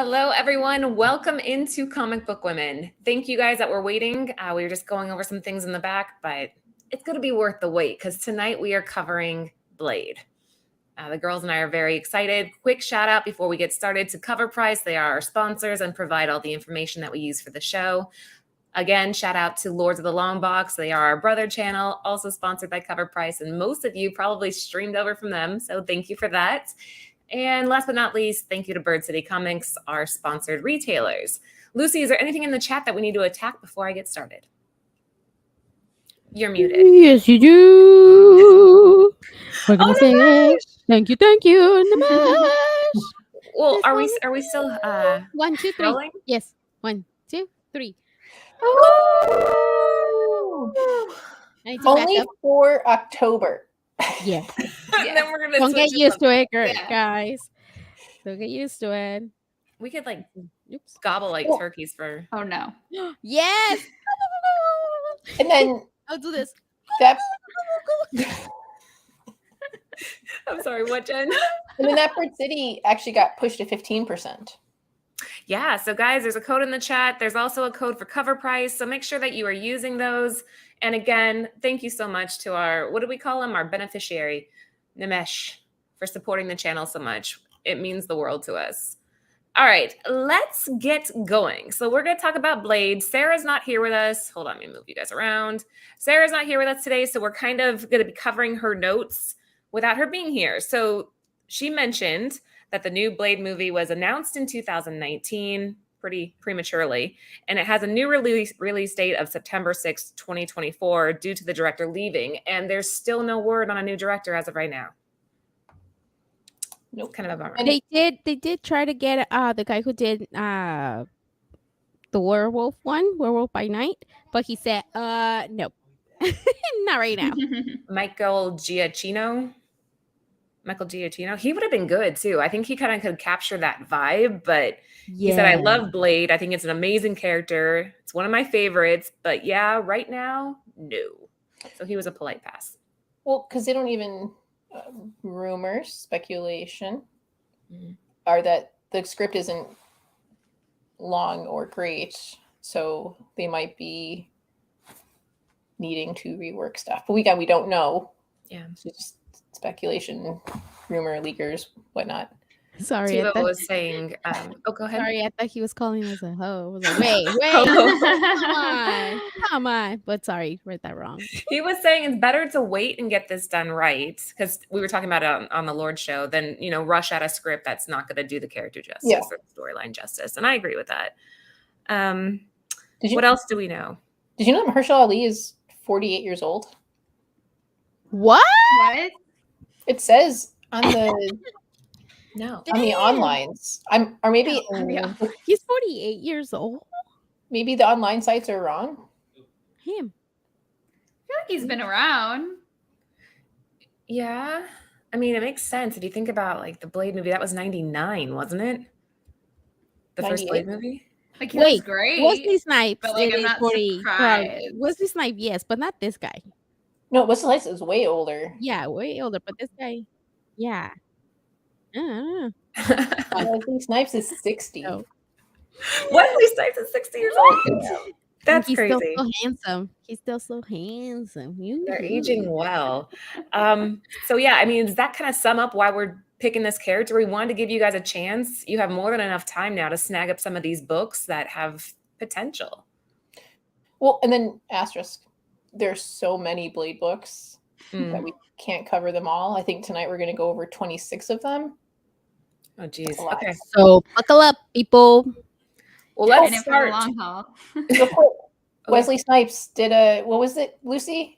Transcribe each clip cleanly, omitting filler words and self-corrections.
Hello, everyone. Welcome into Comic Book Women. Thank you guys that were waiting. We were just going over some things in the back, but it's going to be worth the wait because tonight we are covering Blade. The girls and I are very excited. Quick shout out before we get started to Cover Price. They are our sponsors and provide all the information that we use for the show. Again, shout out to Lords of the Long Box. They are our brother channel, also sponsored by Cover Price, and most of you probably streamed over from them, so thank you for that. And last but not least, thank you to Bird City Comics, our sponsored retailers. Lucy, is there anything in the chat that we need to attack before I get started? You're muted. Yes, you do. We're gonna say thank you, Namash. Well, are we still 1, 2, 3? rolling? Yes, 1, 2, 3. Only for October. Yeah. And then we're gonna Don't get used to it, Yeah. guys. Don't get used to it. We could gobble like turkeys for. Oh no. Yes. And then I'll do this. that. I'm sorry, what, Jen? And then that Bird City actually got pushed to 15%. Yeah, so guys, there's a code in the chat. There's also a code for Cover Price, so make sure that you are using those. And again, thank you so much to our, what do we call him? Our beneficiary, Nimesh, for supporting the channel so much. It means the world to us. All right, let's get going. So we're going to talk about Blade. Sarah's not here with us. Hold on, let me move you guys around. Sarah's not here with us today, so we're kind of going to be covering her notes without her being here. So she mentioned that the new Blade movie was announced in 2019, pretty prematurely, and it has a new release date of September 6th, 2024, due to the director leaving, and there's still no word on a new director as of right now. Nope, kind of a bummer. And they did try to get the guy who did the werewolf one, Werewolf by Night, but he said no. Not right now. Michael Giacchino, he would have been good too. I think he kind of could capture that vibe, but he said, I love Blade. I think it's an amazing character. It's one of my favorites, but yeah, right now, no. So he was a polite pass. Well, because they don't even, rumors, speculation, are that the script isn't long or great. So they might be needing to rework stuff. But we don't know. Yeah. It's just speculation, rumor, leakers, whatnot. Sorry, Tivo was saying, go ahead. Sorry, I thought he was calling us a hoe. I was like, wait, come on. But sorry, read that wrong. He was saying it's better to wait and get this done right, because we were talking about it on the Lord show, than rush out a script that's not going to do the character justice or the storyline justice. And I agree with that. What else do we know? Did you know that Mahershala Ali is 48 years old? What? It says on the no on the onlines. Or maybe he's 48 years old. Maybe the online sites are wrong. Him. I feel like he's been around. Yeah. I mean, it makes sense if you think about like the Blade movie. That was 99, wasn't it? The 98? first Blade movie? Like he was great. Wesley Snipes. But like I'm not surprised. Wesley Snipes, yes, but not this guy. No, Wesley Snipes is way older. Yeah, way older, but this guy, yeah. Wesley Snipes is 60. Oh. Wesley Snipes is 60 years old. That's He's crazy. Still so handsome. He's still so handsome. They're aging well. So yeah, I mean, does that kind of sum up why we're picking this character? We wanted to give you guys a chance. You have more than enough time now to snag up some of these books that have potential. Well, and then asterisk, there's so many Blade books that we can't cover them all. I think tonight we're going to go over 26 of them. Oh, geez. Okay. So buckle up, people. Well, let's for the start. long haul. Wesley Snipes did what was it, Lucy?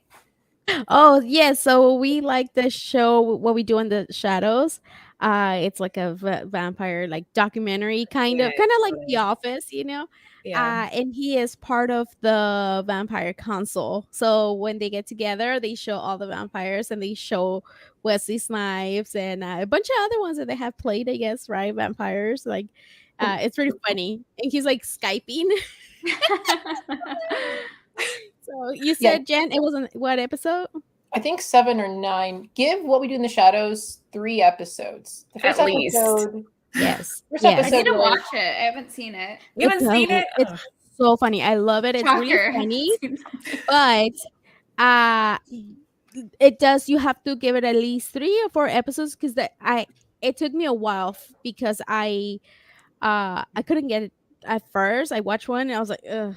Oh, yeah. So we like the show, What We Do in the Shadows. It's like a vampire like documentary kind of like The Office, Yeah. And he is part of the vampire council. So when they get together, they show all the vampires and they show Wesley Snipes and a bunch of other ones that they have played, I guess, right? Vampires. Like, it's pretty funny. And he's like Skyping. So you said, Jen, it was on what episode? I think 7 or 9. Give What We Do in the Shadows 3 episodes. The first At least. episode Yes. First Yes. I episode need to was- watch it. I haven't seen it. You haven't seen it? It's Ugh. so funny. I love it. It's really Shocker. funny, but it does. You have to give it at least 3 or 4 episodes because it took me a while because I couldn't get it at first. I watched one and I was like, ugh,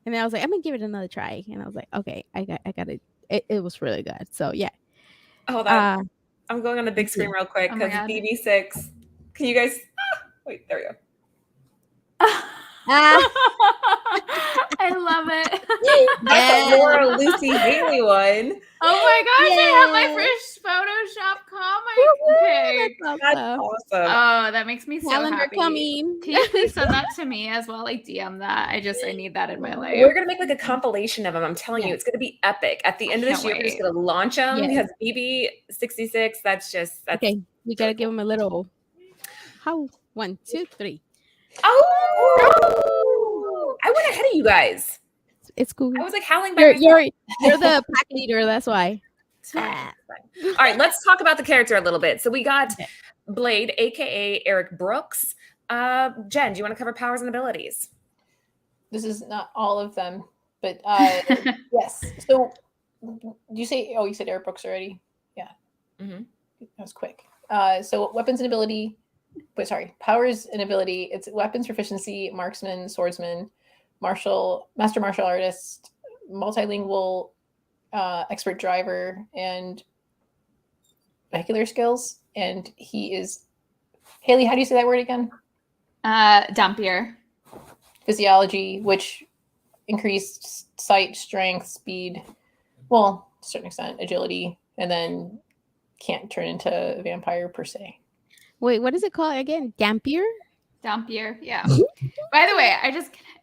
and then I was like, I'm gonna give it another try, and I was like, okay, I got it. It was really good. So yeah. Hold on. Uh, I'm going on the big screen real quick Oh my because God. BB6. Can you guys? Wait, there we go. I love it. That's Yeah. a Laura Lucy Haley one. Oh my gosh, I have my Yeah. first Photoshop comic pic. That's Awesome. awesome. Oh, that makes me so Calendar happy. coming. Can you please send that to me as well? Like DM that. I need that in my life. We're gonna make like a compilation of them. I'm telling you, Yeah. it's gonna be epic. At the end of I this can't year, we're just wait. gonna launch them Yeah. because BB66. That's Okay, we gotta give him a little. How? 1, 2, 3. Oh, I went ahead of you guys. It's cool. I was like howling by You're myself. you're the pack leader. That's why. It's fine, it's fine. All right, let's talk about the character a little bit. So we got Okay. Blade, aka Eric Brooks. Jen, do you want to cover powers and abilities? This is not all of them, but yes. So, you say? Oh, you said Eric Brooks already. Yeah, Mhm. that was quick. So weapons and ability. But sorry, powers and ability. It's weapons proficiency, marksman, swordsman, master martial artist, multilingual, expert driver, and vehicular skills. And he is Haley. How do you say that word again? Dampier. Physiology, which increased sight, strength, speed, well, to a certain extent, agility, and then can't turn into a vampire per se. Wait, what is it called again? Dampier? Dampier. Yeah. By the way,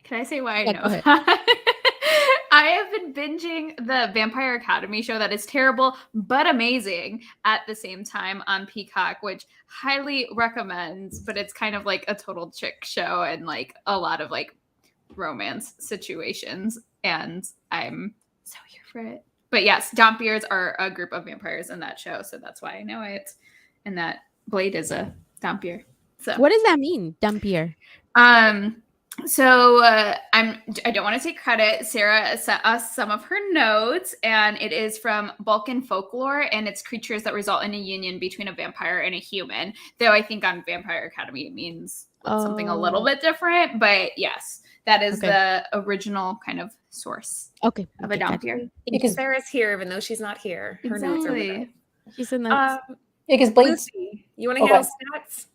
can I say why I Yeah, know go ahead. that? I have been binging the Vampire Academy show that is terrible but amazing at the same time on Peacock, which highly recommends, but it's kind of like a total chick show and like a lot of like romance situations, and I'm so here for it. But yes, Dampiers are a group of vampires in that show, so that's why I know it. And that Blade is a Dampier. So What does that mean? Dampier. So I don't want to take credit. Sarah sent us some of her notes, and it is from Balkan folklore, and it's creatures that result in a union between a vampire and a human. Though I think on Vampire Academy it means something a little bit different. But yes, that is the original kind of source Okay. of a Dampier. Because Sarah's here, even though she's not here. Her notes are with us. Exactly. She's in the because Blade. Lucy, you want to Okay. handle stats?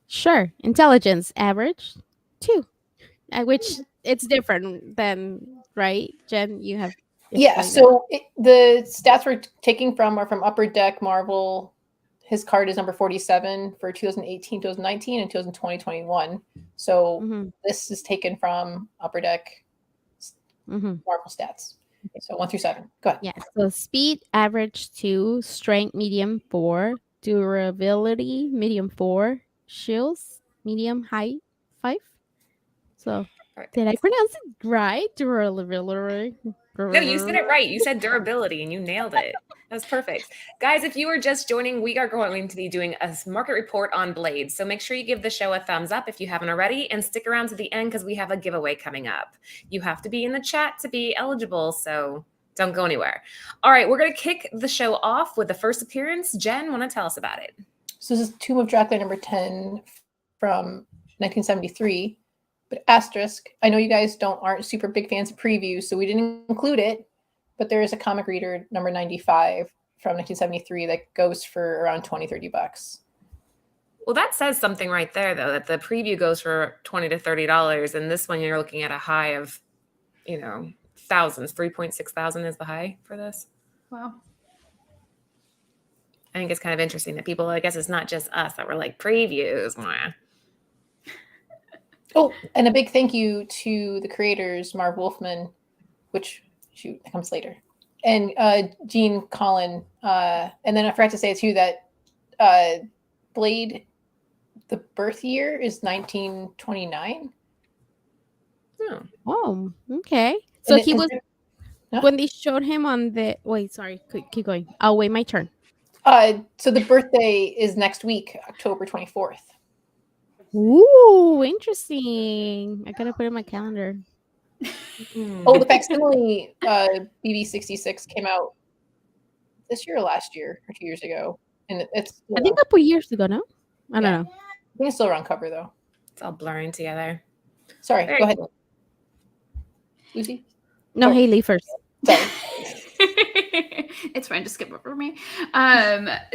Sure. Intelligence average 2. Which it's different than right, Jen. You have Yeah, explained so the stats we're taking from are from Upper Deck Marvel. His card is number 47 for 2018, 2019, and 2020, 2021. So Mhm. this is taken from Upper Deck Mhm. Marvel stats. So 1 through 7. Go ahead. Yeah. So speed average 2, strength medium 4, durability medium 4, shields medium height 5. So did I pronounce it right? Durability. No, you said it right. You said durability and you nailed it. That was perfect. Guys, if you are just joining, we are going to be doing a market report on Blade. So make sure you give the show a thumbs up if you haven't already, and stick around to the end because we have a giveaway coming up. You have to be in the chat to be eligible, so don't go anywhere. All right, we're going to kick the show off with the first appearance. Jen, want to tell us about it? So this is Tomb of Dracula number 10 from 1973. But asterisk, I know you guys aren't super big fans of previews, so we didn't include it. But there is a comic reader number 95 from 1973 that goes for around $20-$30. Well, that says something right there, though, that the preview goes for $20 to $30, and this one you're looking at a high of, thousands. 3.6 thousand is the high for this. Wow. I think it's kind of interesting that people, I guess it's not just us that were like previews. Mwah. Oh, and a big thank you to the creators, Marv Wolfman, which comes later, and Gene Collin. And then I forgot to say too that Blade, the birth year is 1929. Oh, okay. So And he it- was Huh? when they showed him on the. Wait, sorry. Keep going. I'll wait my turn. So the birthday is next week, October 24th. Ooh, interesting. I gotta put it in my calendar. Oh, the facsimile BB66 came out this year or last year or 2 years ago, and it's I think a couple years ago. No, I don't Yeah. know. I think it's still around cover though. It's all blurring together. Sorry, Very go ahead, cool. Lucy. No, Oh. Haley first. Sorry. It's fine, just skip over me.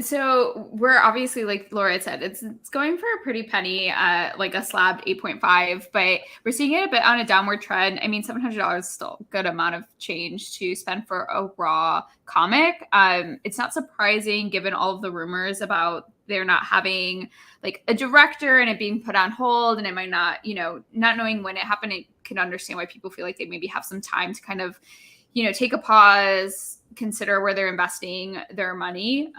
So we're obviously, like Laura had said, it's going for a pretty penny, like a slabbed 8.5, but we're seeing it a bit on a downward trend. I mean, $700 is still a good amount of change to spend for a raw comic. It's not surprising given all of the rumors about they're not having like a director and it being put on hold, and it might not, not knowing when it happened. I can understand why people feel like they maybe have some time to kind of, take a pause, consider where they're investing their money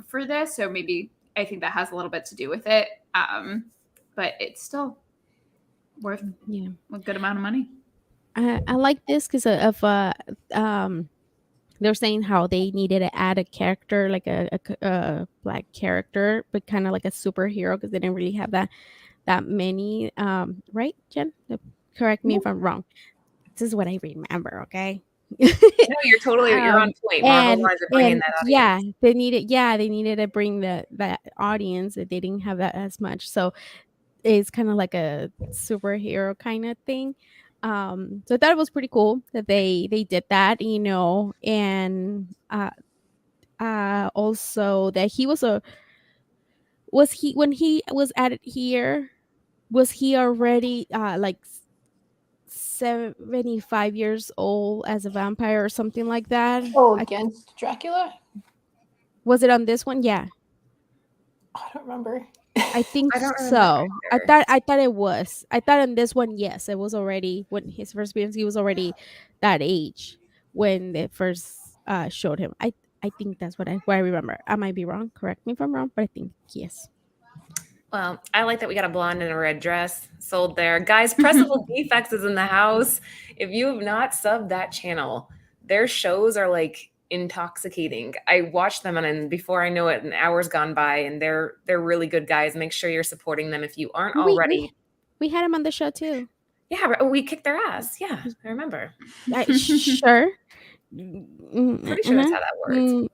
for this. So maybe I think that has a little bit to do with it. But it's still worth a good amount of money. I like this because of they're saying how they needed to add a character, like a black character, but kind of like a superhero, because they didn't really have that many. Right, Jen? Correct me if I'm wrong. This is what I remember. Okay. No, you're on point. Marvel wanted to bring in that audience. They needed to bring that audience that they didn't have that as much. So it's kind of like a superhero kind of thing. So I thought it was pretty cool that they did that, and also that he was when he was added here, was he already like 75 years old as a vampire or something like that? Oh, against Dracula? Was it on this one? Yeah, I don't remember. I think I don't so. remember I thought it was. I thought in this one, yes, it was already when his first appearance. He was already that age when they first showed him. I think that's what I remember. I might be wrong. Correct me if I'm wrong, but I think yes. Well, I like that we got a blonde in a red dress sold there. Guys, Pressable Defects is in the house. If you have not subbed that channel, their shows are like intoxicating. I watch them and before I know it, an hour's gone by, and they're really good guys. Make sure you're supporting them if you aren't already. We had him on the show too. Yeah, we kicked their ass. Yeah, I remember. Sure. Pretty sure that's how that works.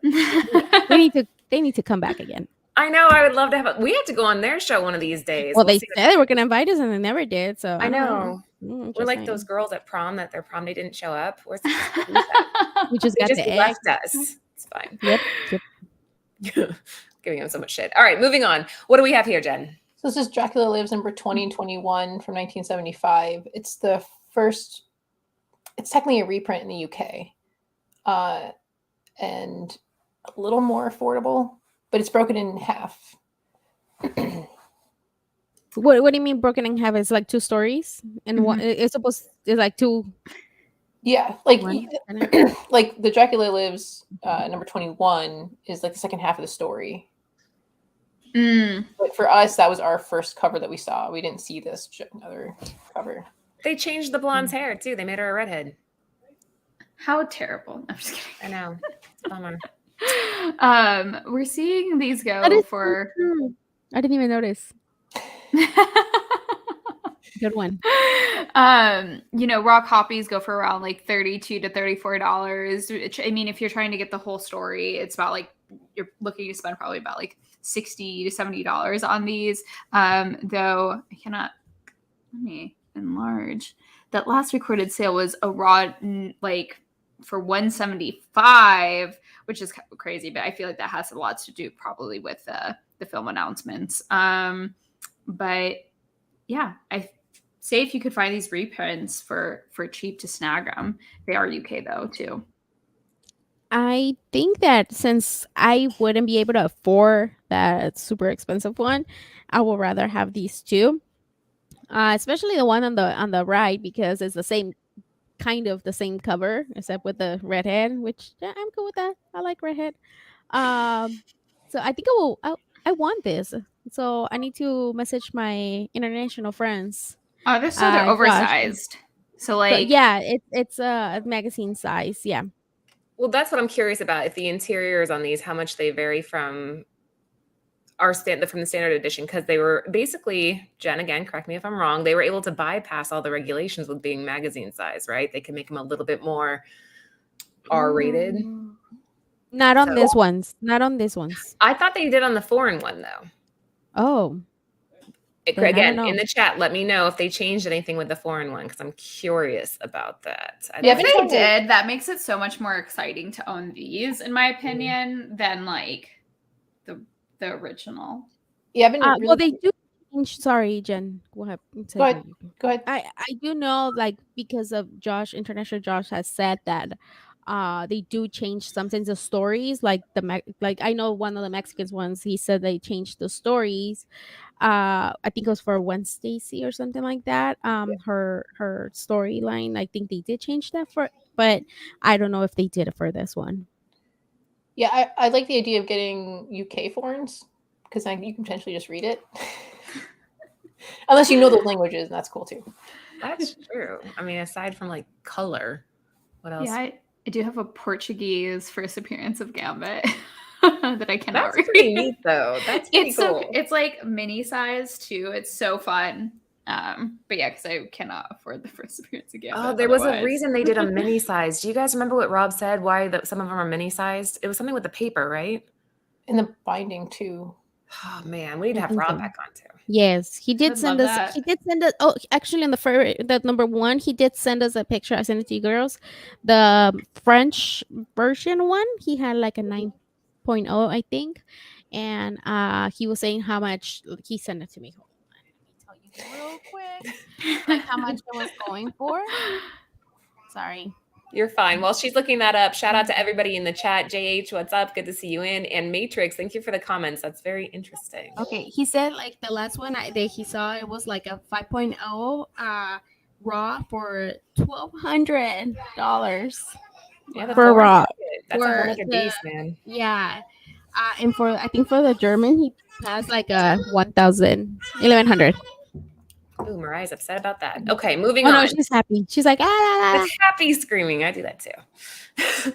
They need to come back again. I know. I would love to have. We have to go on their show one of these days. Well, they said they were going to invite us, and they never did. So I know. We're like those girls at prom that their prom day didn't show up. We just got the egg. Left us. It's fine. Yep. Giving them so much shit. All right, moving on. What do we have here, Jen? So this is Dracula Lives number 20 and 21 from 1975. It's the first. It's technically a reprint in the UK, and a little more affordable. But it's broken in half. What do you mean broken in half? It's like two stories, and one it's like two. Yeah, like like the Dracula Lives number 21 is like the second half of the story. But for us, that was our first cover that we saw. We didn't see this other cover. They changed the blonde's hair too. They made her a redhead. How terrible! I'm just kidding. I know. Bummer. We're seeing these go for. So I didn't even notice. Good one. Raw copies go for around like $32 to $34. Which, I mean, if you're trying to get the whole story, it's about like you're looking to spend probably about like $60 to $70 on these. Though I cannot. Let me enlarge. That last recorded sale was a raw like for $175, which is crazy, but I feel like that has a lot to do probably with the film announcements. But yeah, I say if you could find these reprints for cheap to snag them. They are UK though too. I think that since I wouldn't be able to afford that super expensive one, I would rather have these two, especially the one on the right, because it's the same cover except with the redhead, which I'm cool with that. I like redhead. So I think I want this. So I need to message my international friends. Oh, they're oversized. So like, yeah, it's a magazine size. Yeah. Well, that's what I'm curious about. If the interiors on these, how much they vary from from the standard edition because they were basically, Jen, again, correct me if I'm wrong, they were able to bypass all the regulations with being magazine size, right? They can make them a little bit more R-rated. Ooh. Not on So- this ones. Not on this ones. I thought they did on the foreign one though. Oh, Then I don't Again, know. in the chat, let me know if they changed anything with the foreign one because I'm curious about that. I Yeah, If don't I've they been told- did, that makes it so much more exciting to own these, in my opinion, than like the original. Yeah, I've been well, really. they do change. Sorry, Jen. Go ahead. Go ahead. Go ahead. I do know, like, because of Josh, International Josh has said that they do change sometimes the stories, like like I know one of the Mexicans ones, he said they changed the stories. I think it was for Gwen Stacy or something like that. Her storyline, I think they did change that for, but I don't know if they did it for this one. Yeah, I like the idea of getting UK foreigns because then you can potentially just read it. Unless you know those languages, and that's cool too. That's true. I mean, aside from like color, what else? Yeah, I do have a Portuguese first appearance of Gambit that I cannot That's read. pretty neat though. That's pretty It's cool. so it's like mini size too. It's so fun. But yeah, because I cannot afford the first appearance of Gambit. Oh, there was a otherwise. reason they did a mini size. Do you guys remember what Rob said? Why some of them are mini sized? It was something with the paper, right? And the binding too. Oh man, we need to I have think Rob so. back on too. Yes, he did would send love us. that. He did send us. Oh, actually, on the number one, he did send us a picture. I sent it to you girls. The French version one, he had like a 9.0, I think, and he was saying how much he sent it to me. Hold on, let me tell you real quick, like how much it was going for. Sorry. You're fine. While she's looking that up, shout out to everybody in the chat. JH, what's up? Good to see you in. And Matrix, thank you for the comments. That's very interesting. Okay, he said like the last one that he saw, it was like a 5.0 raw for $1,200. Yeah, the For foreign Rob. market, that's a For whole other the- beast, man. Yeah, and for I think for the German, he has like a 1,100. Ooh, Mariah's upset about that. Okay, moving Oh on. no, she's happy. She's like, ah. It's happy screaming. I do that too.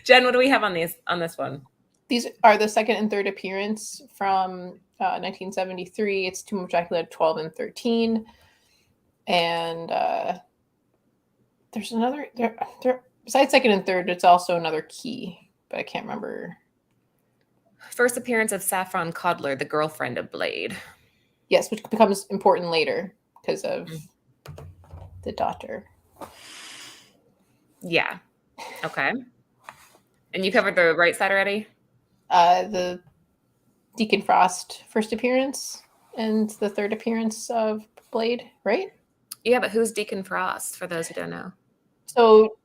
Jen, what do we have on this one? These are the second and third appearance from 1973. It's Tomb of Dracula 12 and 13. And there's another there besides second and third, it's also another key, but I can't remember. First appearance of Saffron Coddler, the girlfriend of Blade. Yes, which becomes important later because of the daughter. Yeah. Okay. And you covered the right side already? The Deacon Frost first appearance and the third appearance of Blade, right? Yeah, but who's Deacon Frost, for those who don't know? So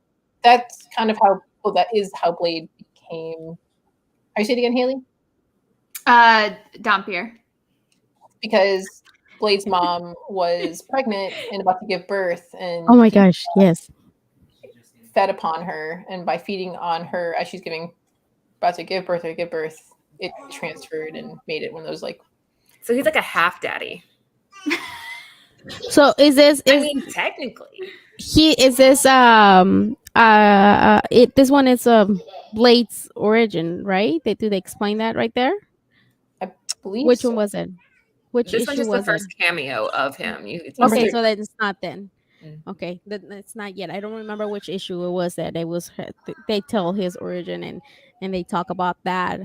that's kind of how, well, that is how Blade became. Are you saying it again, Haley? Dampier. Because Blade's mom was pregnant and about to give birth, and Oh my gosh, yes. fed upon her, and by feeding on her as she's about to give birth, it transferred and made it one of those like. So he's like a half daddy. So is this I mean, technically. this this one is Blade's origin, right? Do they explain that right there? I believe. Which so. one was it? Which This one's issue just the was first it? cameo of him. It's Number Okay, three. so that it's not then. Mm. Okay, it's not yet. I don't remember which issue it was that they tell his origin and they talk about that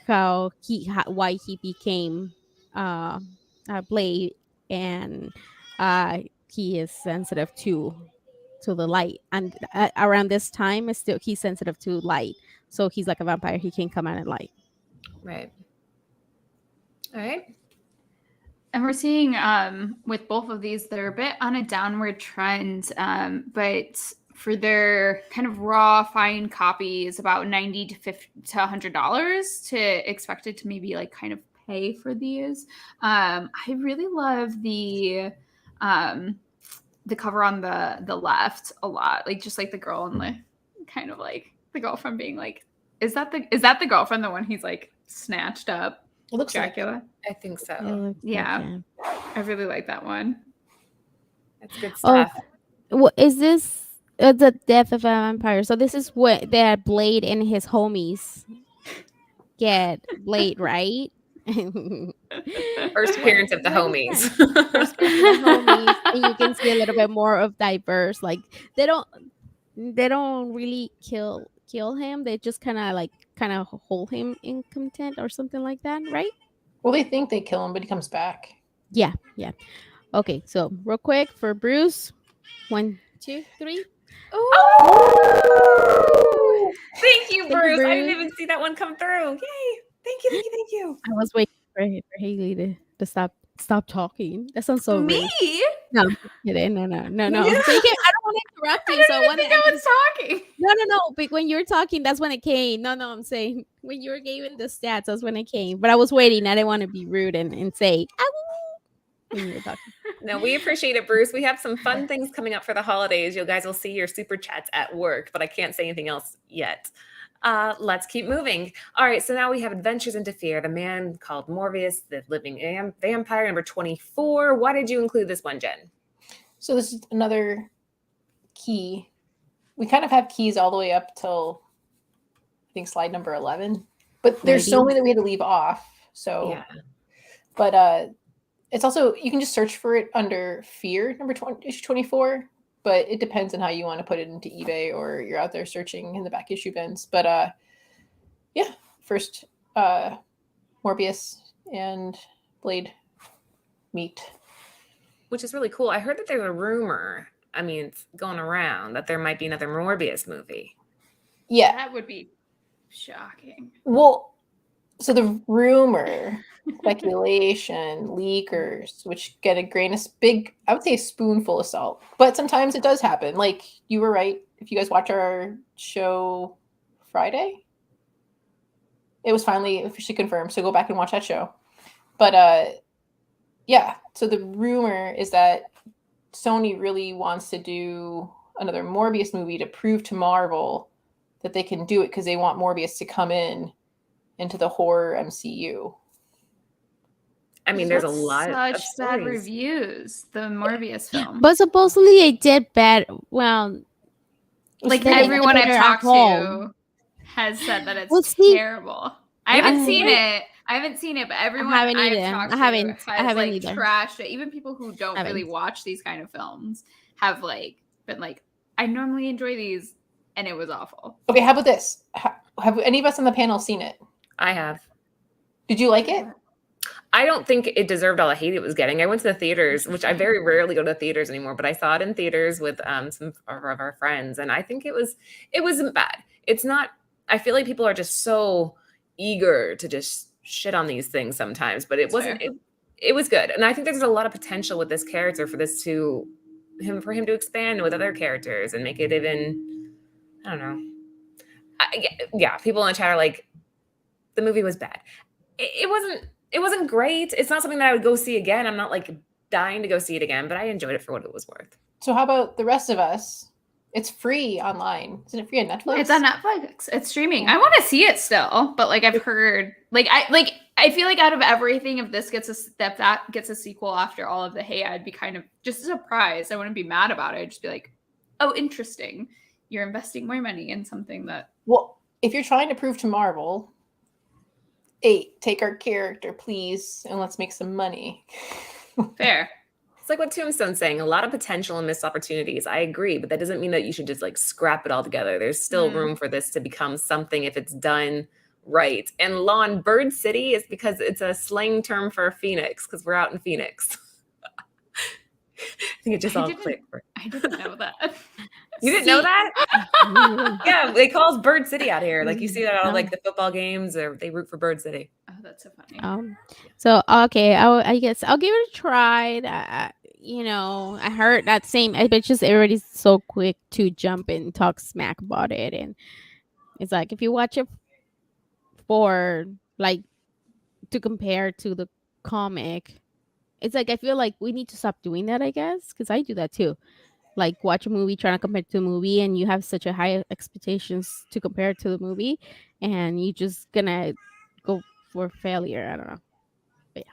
why he became Blade, and he is sensitive to the light, and around this time is still he's sensitive to light, so he's like a vampire. He can come out at light. Right. All right. And we're seeing with both of these, they're a bit on a downward trend, but for their kind of raw fine copies, about $90 to $100 to expected to maybe like kind of pay for these. I really love the cover on the left a lot, like just like the girl and the kind of like the girlfriend being like, is that the girlfriend, the one he's like snatched up? It looks like Dracula. I think so. Yeah. I really like that one. That's good Oh, stuff. what is this? The death of a vampire. So this is what that Blade and his homies get Blade, right? First appearance of the What is homies. that? First appearance of the homies, and you can see a little bit more of diverse. Like they don't really kill him. They just kind of hold him in content or something like that, right? Well, they think they kill him, but he comes back. Yeah. Okay, so real quick for Bruce, 1, 2, 3. Oh! Thank you, Thank you, Bruce. I didn't Bruce. even see that one come through. Yay! Thank you, thank you, thank you. I was waiting for Haley to stop talking. That sounds so Me? rude. No, I'm just kidding. No. Yeah. So you can, I don't want to interrupt I you. So didn't when even think I was talking. no. But when you're talking, that's when it came. No. I'm saying when you were giving the stats, that's when it came. But I was waiting. I didn't want to be rude and say when you were talking. No, we appreciate it, Bruce. We have some fun things coming up for the holidays. You guys will see your super chats at work, but I can't say anything else yet. Let's keep moving. All right, so now we have Adventures into Fear, The Man Called Morbius, The Living Vampire, number 24. Why did you include this one, Jen? So this is another key. We kind of have keys all the way up till I think slide number 11, but there's so many that we had to leave off. So, Yeah. But it's also, you can just search for it under Fear number 20, issue 24, but it depends on how you want to put it into eBay or you're out there searching in the back issue bins. But yeah, first Morbius and Blade meet. Which is really cool. I heard that there's a rumor, I mean, it's going around, that there might be another Morbius movie. Yeah. That would be shocking. Well, so the rumor, speculation, leakers, which get a grain of I would say a spoonful of salt, but sometimes it does happen. Like you were right. If you guys watch our show Friday, it was finally officially confirmed. So go back and watch that show. But yeah, so the rumor is that Sony really wants to do another Morbius movie to prove to Marvel that they can do it because they want Morbius to come into the horror MCU. I mean, there's a lot of such bad stories. reviews. The Morbius film, But supposedly it did bad. Well, like they did everyone I've better at talked to home. has said that it's Well, see, terrible. I haven't seen it. But everyone haven't I've either. talked I to haven't has like either. trashed it. Even people who don't really watch these kind of films have like been like, I normally enjoy these, and it was awful. Okay, how about this? Have any of us on the panel seen it? I have. Did you like it? I don't think it deserved all the hate it was getting. I went to the theaters, which I very rarely go to the theaters anymore, but I saw it in theaters with some of our friends, and I think it wasn't bad. It's not. I feel like people are just so eager to just shit on these things sometimes, but it wasn't. It was good, and I think there's a lot of potential with this character for him to expand with other characters and make it even. I don't know. Yeah, people in the chat are like, the movie was bad. It wasn't great. It's not something that I would go see again. I'm not like dying to go see it again, but I enjoyed it for what it was worth. So how about the rest of us? It's free online. Isn't it free on Netflix? It's on Netflix. It's streaming. I want to see it still, but like I've heard, I feel like out of everything, if this gets a sequel after all of the hate, I'd be kind of just surprised. I wouldn't be mad about it. I'd just be like, oh, interesting. You're investing more money in something that. Well, if you're trying to prove to Marvel, take our character, please, and let's make some money. Fair. It's like what Tombstone's saying, a lot of potential and missed opportunities. I agree, but that doesn't mean that you should just like scrap it all together. There's still room for this to become something if it's done right. And Lawn, Bird City is because it's a slang term for Phoenix, because we're out in Phoenix. I think it just all clicked. I didn't know that. You didn't know that? Yeah, they call us Bird City out here. Like you see that on like the football games, or they root for Bird City. Oh, that's so funny. So okay, I guess I'll give it a try. I heard that same, but just everybody's so quick to jump and talk smack about it, and it's like if you watch it for like to compare to the comic, it's like I feel like we need to stop doing that. I guess because I do that too. Like watch a movie, trying to compare it to a movie, and you have such a high expectations to compare it to the movie, and you just gonna go for failure. I don't know. But yeah.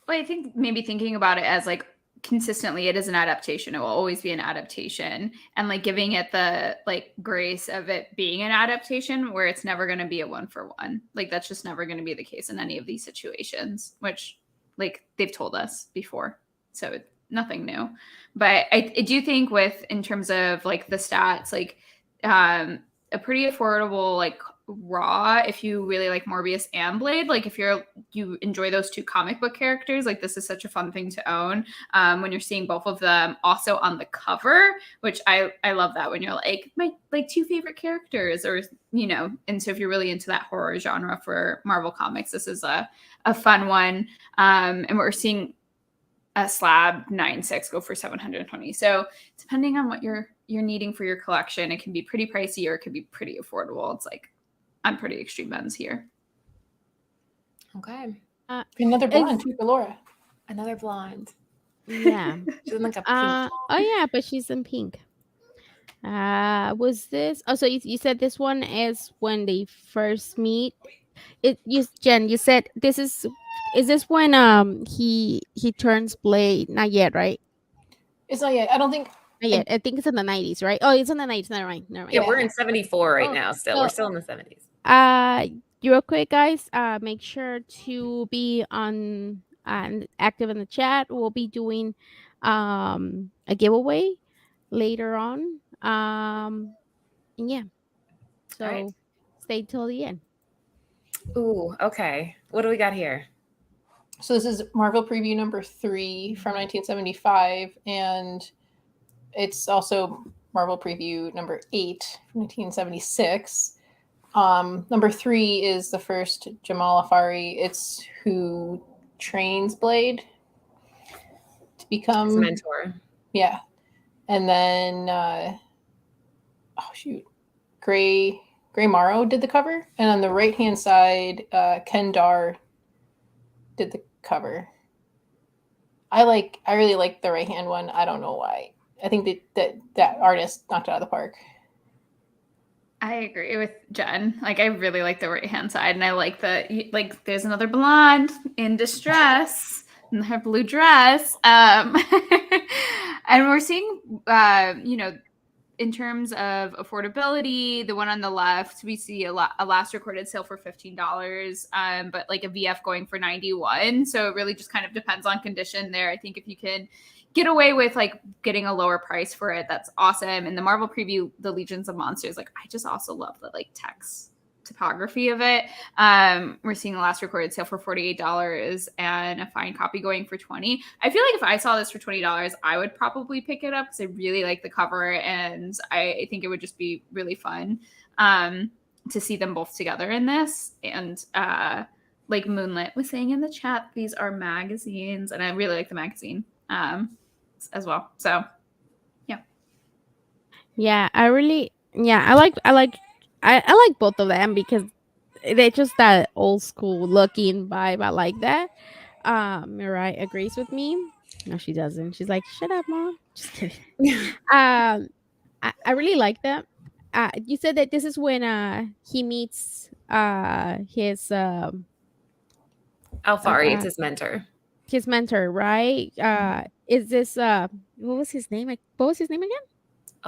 Well, I think maybe thinking about it as like consistently, it is an adaptation. It will always be an adaptation, and like giving it the like grace of it being an adaptation where it's never going to be a 1-for-1. Like that's just never going to be the case in any of these situations, which like they've told us before. So nothing new. But I do think with in terms of like the stats, like a pretty affordable like raw if you really like Morbius and Blade. Like if you enjoy those two comic book characters, like this is such a fun thing to own when you're seeing both of them also on the cover, which I love that when you're like my like two favorite characters, or you know. And so if you're really into that horror genre for Marvel Comics, this is a fun one. And we're seeing a slab 9.6 go for $720. So depending on what you're needing for your collection, it can be pretty pricey or it could be pretty affordable. It's like on pretty extreme ends here. Okay. Another blonde too for Laura. Another blonde. Yeah. She's in like a pink. Oh yeah, but she's in pink. Was this? Oh, so you said this one is when they first meet. Jen, you said this is this when he turns Blade? Not yet, right? It's not yet. I don't think. Not yet. I think it's in the 90s, right? Oh, it's in the 90s. Never mind. Yeah, we're in 74 right Oh, now. Still, so- we're still in the 70s. Real quick, guys. Make sure to be on active in the chat. We'll be doing a giveaway later on. And yeah. So Alright. stay till the end. Ooh, okay. What do we got here? So this is Marvel Preview number 3 from 1975, and it's also Marvel Preview number 8 from 1976. Number 3 is the first Jamal Afari. It's who trains Blade to become His mentor. Yeah. And then Gray Morrow did the cover, and on the right hand side, Ken Dar did the cover. I really like the right hand one. I don't know why. I think that artist knocked it out of the park. I agree with Jen. Like, I really like the right-hand side, and I like like, there's another blonde in distress in her blue dress. And we're seeing, you know, in terms of affordability, the one on the left, we see a last recorded sale for $15, but like a VF going for $91. So it really just kind of depends on condition there. I think if you can get away with like getting a lower price for it, that's awesome. And the Marvel Preview, the Legions of Monsters, like I just also love the like text typography of it. We're seeing the last recorded sale for $48 and a fine copy going for $20. I feel like if I saw this for $20, I would probably pick it up because I really like the cover, and I think it would just be really fun to see them both together in this. And like Moonlit was saying in the chat, these are magazines, and I really like the magazine as well. So yeah, I like both of them because they're just that old school looking vibe. I like that. Mirai agrees with me. No, she doesn't. She's like, shut up, mom. Just kidding. I really like that. You said that this is when he meets his Alfari, it's his mentor. His mentor, right? Is this what was his name? What was his name again?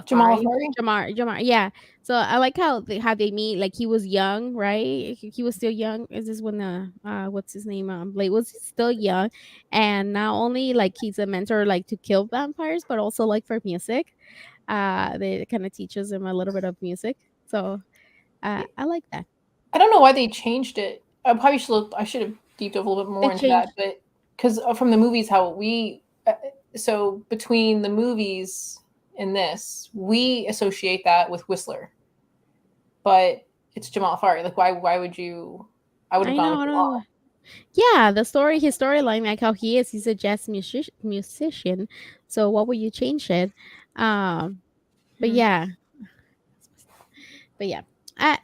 Jamal Alfari. Afari? Jamar. Yeah. So I like how they meet. Like he was young, right? He was still young. Is this when what's his name? Blade was still young, and not only like he's a mentor like to kill vampires, but also like for music. They kind of teaches him a little bit of music. So I like that. I don't know why they changed it. I should have deep dove a little bit more into that, but because from the movies, how we so between the movies and this, we associate that with Whistler, but it's Jamal Afari. Like, why would you? I would have gone with Jamal. Yeah, his storyline, like how he's a jazz musician. So what would you change it? But yeah, I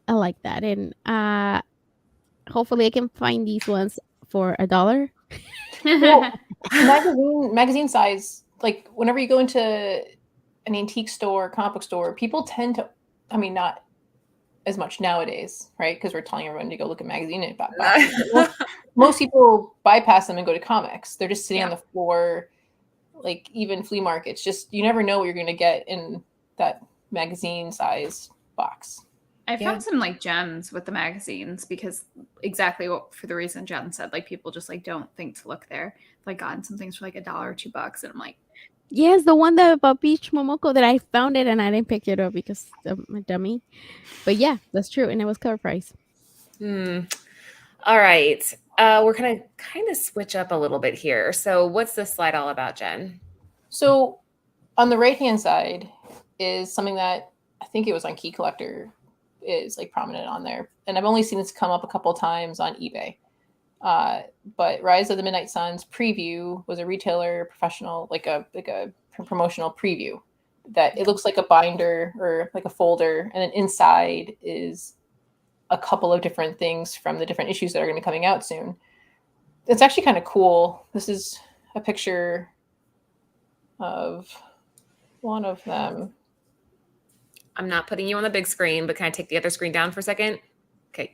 like that, and hopefully I can find these ones for $1. Well, magazine size. Like whenever you go into an antique store, comic book store, people tend to. I mean, not as much nowadays, right? Because we're telling everyone to go look at magazine. Most people bypass them and go to comics. They're just sitting on the floor. like even flea markets. Just you never know what you're going to get in that magazine size box. I found some like gems with the magazines because exactly what for the reason Jen said, like people just like don't think to look there. I've like gotten some things for like $1 or $2, and I'm like, Yes, the one that about Beach Momoko that I found it and I didn't pick it up because I'm a dummy. But yeah, that's true, and it was cover price. All right. We're gonna kind of switch up a little bit here. So what's this slide all about, Jen? So on the right hand side is something that I think it was on Key Collector is like prominent on there, and I've only seen this come up a couple of times on eBay. But Rise of the Midnight Suns preview was a retailer professional, like a promotional preview that it looks like a binder or like a folder, and then inside is a couple of different things from the different issues that are going to be coming out soon. It's actually kind of cool. This is a picture of one of them. I'm not putting you on the big screen, but can I take the other screen down for a second? Okay.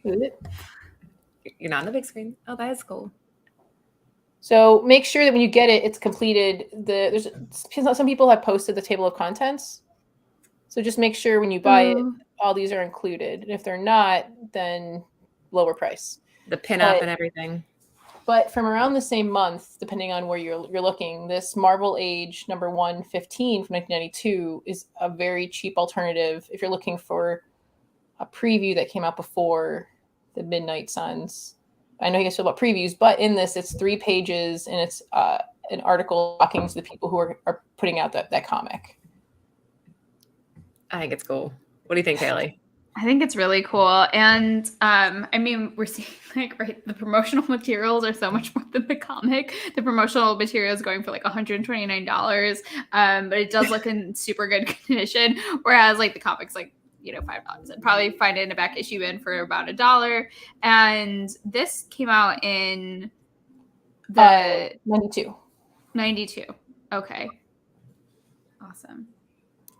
You're not on the big screen. Oh, that is cool. So make sure that when you get it, it's completed. There's some people have posted the table of contents. So just make sure when you buy it, all these are included. And if they're not, then lower price. The pinup and everything. But from around the same month, depending on where you're looking, this Marvel Age number 115 from 1992 is a very cheap alternative if you're looking for a preview that came out before the Midnight Suns. I know you guys feel about previews, but in this, it's 3 pages and it's an article talking to the people who are putting out that comic. I think it's cool. What do you think, Haley? I think it's really cool. And I mean, we're seeing like, right, the promotional materials are so much more than the comic. The promotional material is going for like $129. But it does look in super good condition. Whereas like the comic's like, you know, $5. I'd probably find it in a back issue bin for about $1. And this came out in the 92. Okay. Awesome.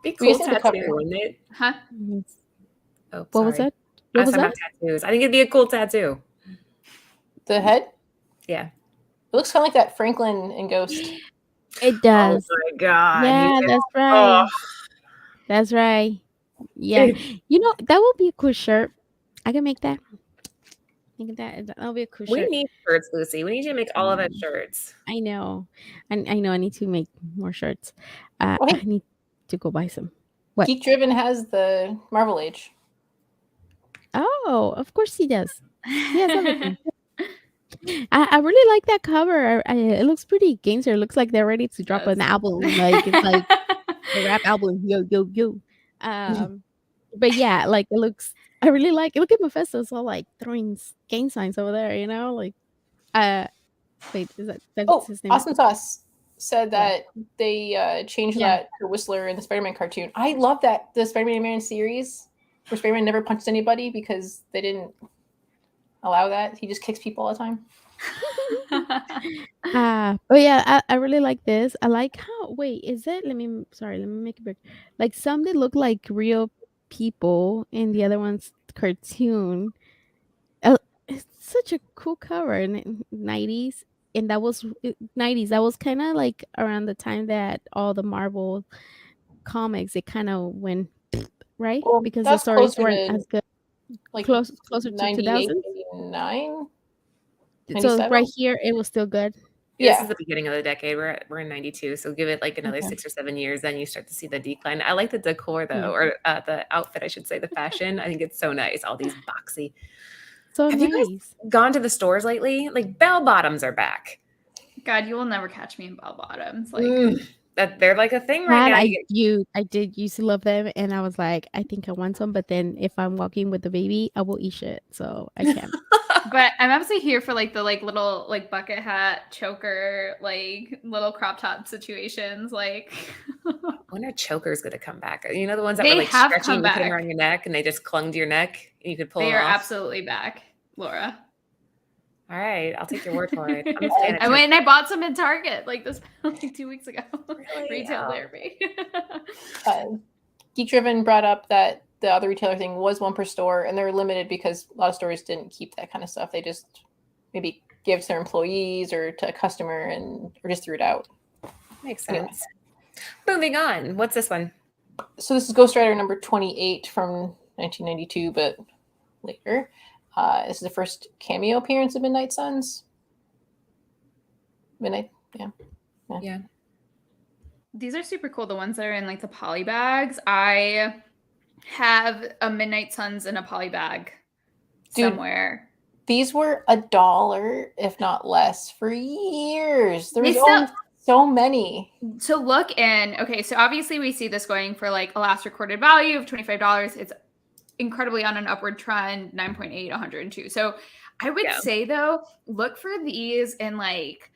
Be cool tattoo, wouldn't it? Huh? Oh, what was that? What was that? Tattoos. I think it'd be a cool tattoo. The head? Yeah. It looks kind of like that Franklin and Ghost. It does. Oh my god. Yeah, that's right. That's right. Yeah. You know, that would be a cool shirt. I can make that. That'll be a cool shirt. We need shirts, Lucy. We need you to make all of us shirts. I know. I know I need to make more shirts. I need to go buy some. What? Geek Driven has the Marvel Age. Oh, of course he does. He has everything. I really like that cover. It looks pretty gangster. It looks like they're ready to drop an album. Like it's like a rap album. Yo, yo, yo. But yeah, like it looks. I really like. Look at Mephisto's all like throwing gang signs over there. You know, like. Wait, is that's his name? Awesome Sauce said that they changed that to Whistler in the Spider-Man cartoon. I love that the Spider-Man series where Spider-Man never punched anybody because they didn't allow that. He just kicks people all the time. But yeah, I really like this. I like how is it? Let me make it big. Like some that look like real people and the other one's cartoon. It's such a cool cover in the 90s. And that was 90s. That was kind of like around the time that all the Marvel comics, it kind of went right, well, because the stories weren't as good. Like closer to 2000. 99. So right here, it was still good. Yeah. This is the beginning of the decade. We're in 92, so give it like another 6 or 7 years, then you start to see the decline. I like the decor though, or the outfit, I should say, the fashion. I think it's so nice. All these boxy. So have you guys gone to the stores lately? Like bell bottoms are back. God, you will never catch me in bell bottoms. Like that they're like a thing right now. I did used to love them, and I was like, I think I want some, but then if I'm walking with the baby, I will eat shit, so I can't. But I'm absolutely here for like the like little like bucket hat choker, like little crop top situations. Like when are chokers gonna come back? You know, the ones that were like stretchy and you put them around your neck and they just clung to your neck and you could pull them off. They are absolutely back, Laura. All right, I'll take your word for it. I went and I bought some in Target like 2 weeks ago. Really? Retail therapy. Geek Driven brought up that the other retailer thing was 1 per store, and they're limited because a lot of stores didn't keep that kind of stuff. They just maybe gave it to their employees or to a customer or just threw it out. Makes Anyway. sense. Moving on. What's this one? So this is Ghost Rider number 28 from 1992, but later. This is the first cameo appearance of Midnight Suns. Midnight, yeah. Yeah. These are super cool. The ones that are in like the poly bags. I have a Midnight Suns in a poly bag Dude. somewhere. These were $1, if not less, for years. There was They always so many. So look in, okay, so obviously we see this going for like a last recorded value of $25. It's incredibly on an upward trend, 9.8, 102. So I would say though, look for these in like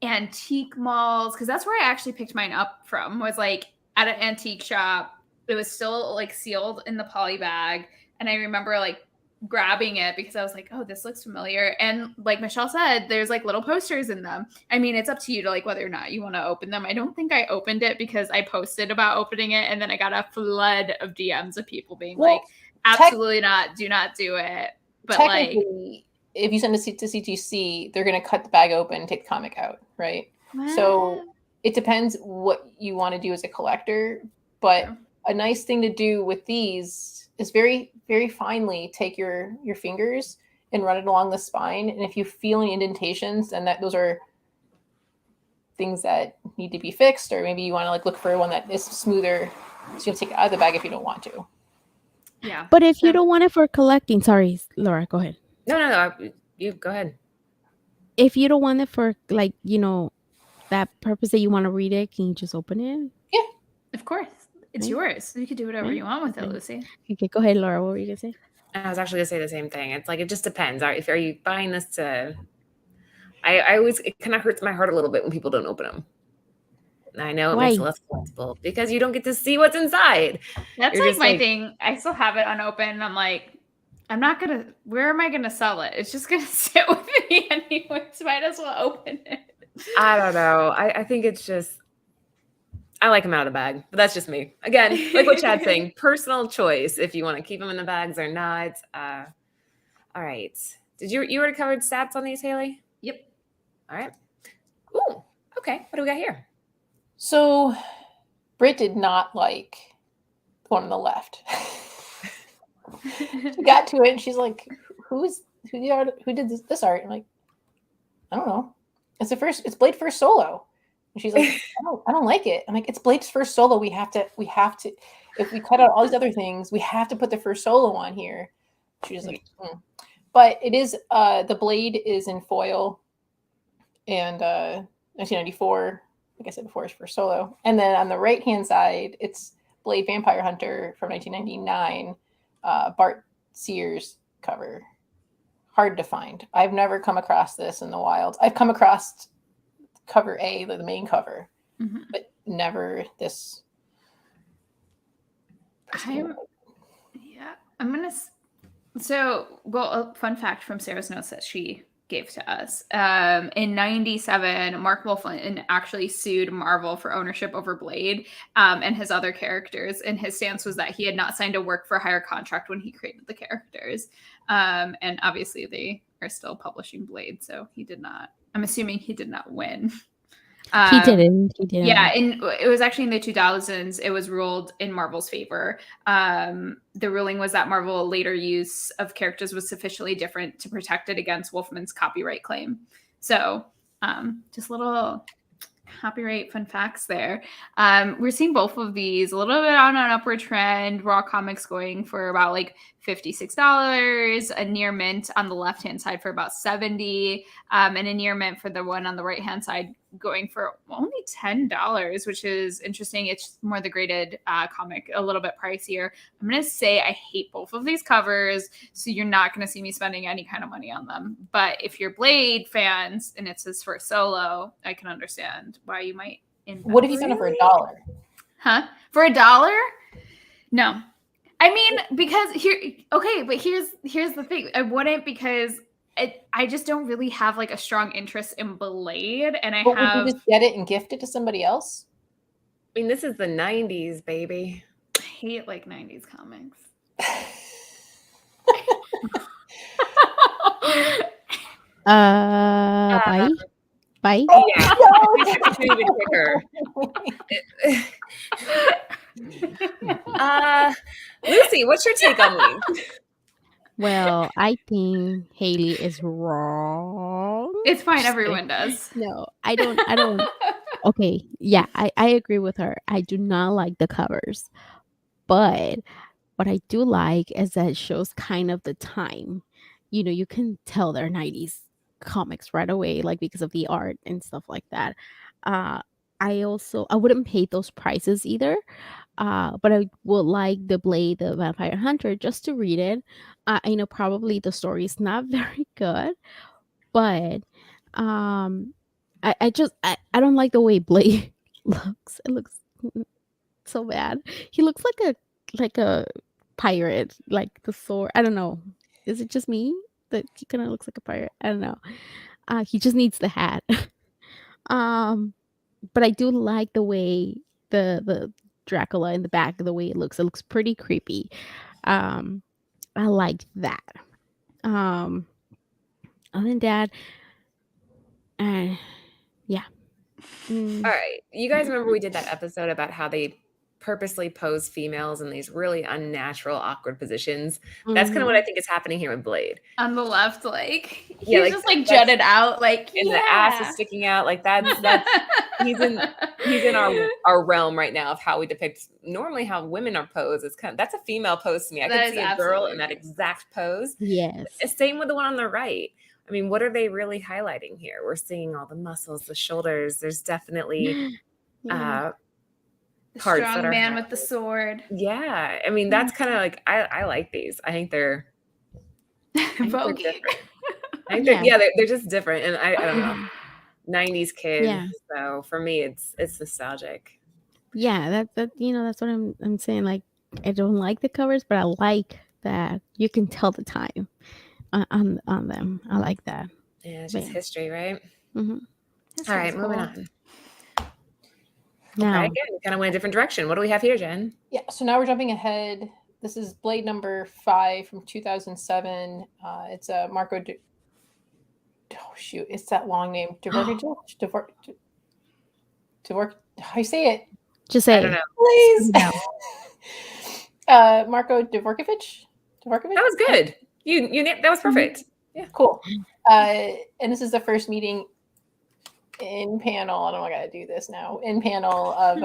antique malls, because that's where I actually picked mine up from, was like at an antique shop. It was still like sealed in the poly bag. And I remember like grabbing it because I was like, oh, this looks familiar. And like Michelle said, there's like little posters in them. I mean, it's up to you to like whether or not you want to open them. I don't think I opened it because I posted about opening it, and then I got a flood of DMs of people being like, absolutely not, do not do it. But like, if you send it to CTC, they're going to cut the bag open and take the comic out, right? what? So it depends what you want to do as a collector. But a nice thing to do with these is very, very finely take your fingers and run it along the spine. And if you feel any indentations, then those are things that need to be fixed, or maybe you want to like look for one that is smoother, so you can take it out of the bag if you don't want to. Yeah. But if you don't want it for collecting, sorry, Laura, go ahead. No, you go ahead. If you don't want it for like, that purpose that you want to read it, can you just open it? Yeah, of course. It's Right. yours. You can do whatever Right. you want with it, Okay. Lucy. Okay, go ahead, Laura. What were you gonna say? I was actually gonna say the same thing. It's like, it just depends. Are you buying this to? I always, it kind of hurts my heart a little bit when people don't open them. I know it makes it less collectible because you don't get to see what's inside. That's You're like just my like- thing. I still have it unopened. I'm like, where am I gonna sell it? It's just gonna sit with me anyways. Might as well open it. I don't know. I think it's just, I like them out of the bag, but that's just me. Again, like what Chad's saying, personal choice if you want to keep them in the bags or not. All right. Did you already covered stats on these, Haley? Yep. All right. Ooh, okay. What do we got here? So Britt did not like the one on the left. She got to it and she's like, who did this art? I'm like, I don't know. It's Blade's first solo. And she's like, I don't like it. I'm like, it's Blade's first solo. We have to, if we cut out all these other things, we have to put the first solo on here. She's like, But it is, the Blade is in foil, and 1994, like I said before, is first solo. And then on the right-hand side, it's Blade Vampire Hunter from 1999, Bart Sears cover. Hard to find. I've never come across this in the wild. I've come across cover A, the main cover, but never this. A fun fact from Sarah's notes that she gave to us. In 97, Mark Wolfman actually sued Marvel for ownership over Blade and his other characters. And his stance was that he had not signed a work for hire contract when he created the characters. And obviously they are still publishing Blade. So he did not, I'm assuming he did not win. He didn't. Yeah, and it was actually in the 2000s. It was ruled in Marvel's favor. The ruling was that Marvel later use of characters was sufficiently different to protect it against Wolfman's copyright claim. So, just little copyright fun facts there. We're seeing both of these a little bit on an upward trend. Raw Comics going for about like $56, a near mint on the left hand side for about $70, and a near mint for the one on the right hand side going for only $10, which is interesting. It's more the graded comic, a little bit pricier. I'm going to say I hate both of these covers, so you're not going to see me spending any kind of money on them. But if you're Blade fans and it's his first solo, I can understand why you might invest. What if you found it for $1? Huh? For $1? No. I mean, because here's the thing. I wouldn't, because I just don't really have like a strong interest in Blade, and Would you just get it and gift it to somebody else? I mean, this is the 90s, baby. I hate like 90s comics. Bye. Bye. Yeah, it's even quicker. Lucy, what's your take on these? Well, I think Haley is wrong. It's fine. Just kidding. Everyone does. No, I don't. Okay, yeah, I agree with her. I do not like the covers, but what I do like is that it shows kind of the time. You can tell they're 90s comics right away, like because of the art and stuff like that. Uh, I wouldn't pay those prices either. But I would like the Blade, the Vampire Hunter, just to read it. I know probably the story is not very good, but um, I don't like the way Blade looks. It looks so bad. He looks like a pirate, like the sword. I don't know. Is it just me that he kind of looks like a pirate? I don't know. He just needs the hat. um, but I do like the way the Dracula in the back, the way it looks. It looks pretty creepy. Um, I like that. Um, other than that, yeah. Mm, All right. You guys remember we did that episode about how they purposely pose females in these really unnatural, awkward positions? That's kind of what I think is happening here with Blade. On the left, like he's Yeah, like, just like that's- jutted out, like And the ass is sticking out. Like that's he's in our realm right now of how we depict normally how women are posed. It's that's a female pose to me. I That could is see a girl absolutely in that true. exact pose. yes. Same with the one on the right. I mean, what are they really highlighting here? We're seeing all the muscles, the shoulders. There's definitely Yeah. The parts that strong are man with the sword. yeah. I mean, that's kind of like I like these. I think they're Vogue. different. I think Yeah. they're just different, and I don't know. 90s kid. Yeah. So for me, it's nostalgic. Yeah, that's what I'm saying. Like, I don't like the covers, but I like that you can tell the time on them. I like that. Yeah, it's But just yeah. history, right? Mm-hmm. All right, moving on. Now, Okay, again, we kind of went a different direction. What do we have here, Jen? Yeah, so now we're jumping ahead. This is Blade number 5 from 2007. It's a Marco. Oh shoot, it's that long name. Dvorkovich. How you say it? just say I don't know. Please. No. Marco Dvorkovich. That was good. You that was perfect. Yeah. Cool. And this is the first meeting in panel. I don't know I gotta do this now. In panel of